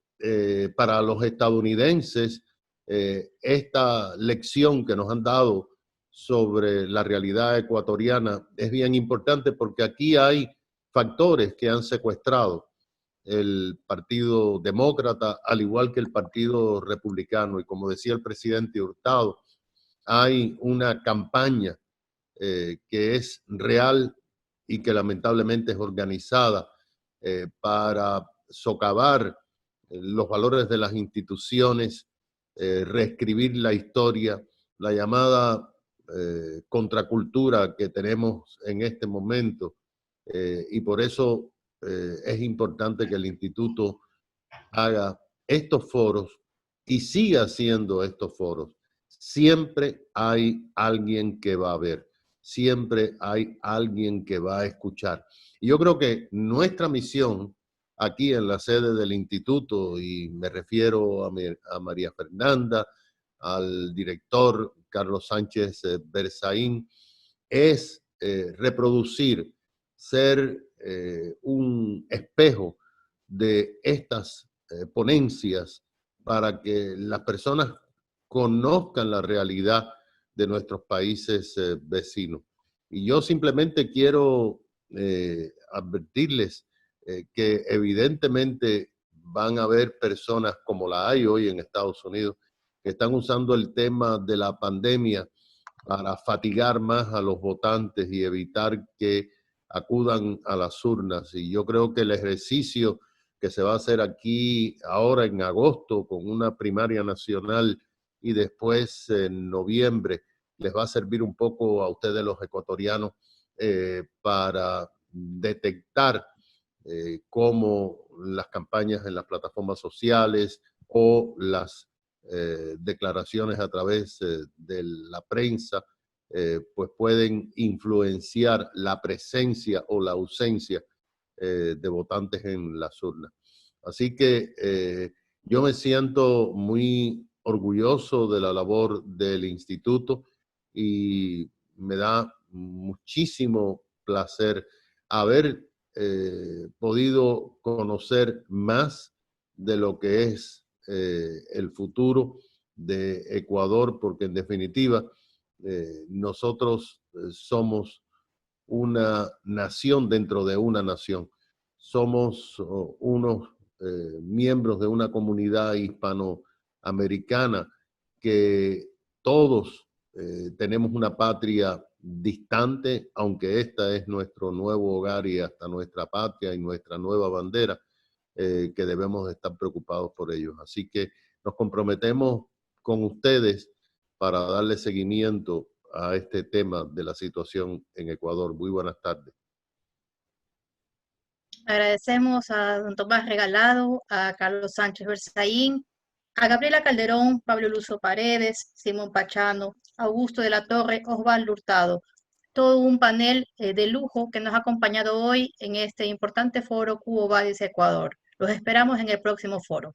para los estadounidenses, esta lección que nos han dado sobre la realidad ecuatoriana es bien importante, porque aquí hay factores que han secuestrado el Partido Demócrata, al igual que el Partido Republicano. Y como decía el presidente Hurtado, hay una campaña que es real y que lamentablemente es organizada para socavar los valores de las instituciones, reescribir la historia, la llamada contracultura que tenemos en este momento. Y por eso es importante que el instituto haga estos foros y siga haciendo estos foros. Siempre hay alguien que va a ver, siempre hay alguien que va a escuchar. Y yo creo que nuestra misión aquí en la sede del instituto, y me refiero a María Fernanda, al director Carlos Sánchez Berzaín, es reproducir, ser un espejo de estas ponencias para que las personas conozcan la realidad de nuestros países vecinos. Y yo simplemente quiero advertirles que evidentemente van a haber personas, como la hay hoy en Estados Unidos, que están usando el tema de la pandemia para fatigar más a los votantes y evitar que acudan a las urnas. Y yo creo que el ejercicio que se va a hacer aquí ahora en agosto con una primaria nacional y después en noviembre les va a servir un poco a ustedes los ecuatorianos para detectar cómo las campañas en las plataformas sociales o las declaraciones a través de la prensa pues pueden influenciar la presencia o la ausencia de votantes en las urnas. Así que yo me siento muy orgulloso de la labor del instituto y me da muchísimo placer haber podido conocer más de lo que es el futuro de Ecuador, porque en definitiva nosotros somos una nación dentro de una nación. Somos unos miembros de una comunidad hispanoamericana que todos tenemos una patria distante, aunque esta es nuestro nuevo hogar y hasta nuestra patria y nuestra nueva bandera, que debemos estar preocupados por ellos. Así que nos comprometemos con ustedes para darle seguimiento a este tema de la situación en Ecuador. Muy buenas tardes. Agradecemos a don Tomás Regalado, a Carlos Sánchez Berzaín, a Gabriela Calderón, Pablo Luzo Paredes, Simón Pachano, Augusto de la Torre, Osvaldo Hurtado. Todo un panel de lujo que nos ha acompañado hoy en este importante foro Quo Vadis Ecuador. Los esperamos en el próximo foro.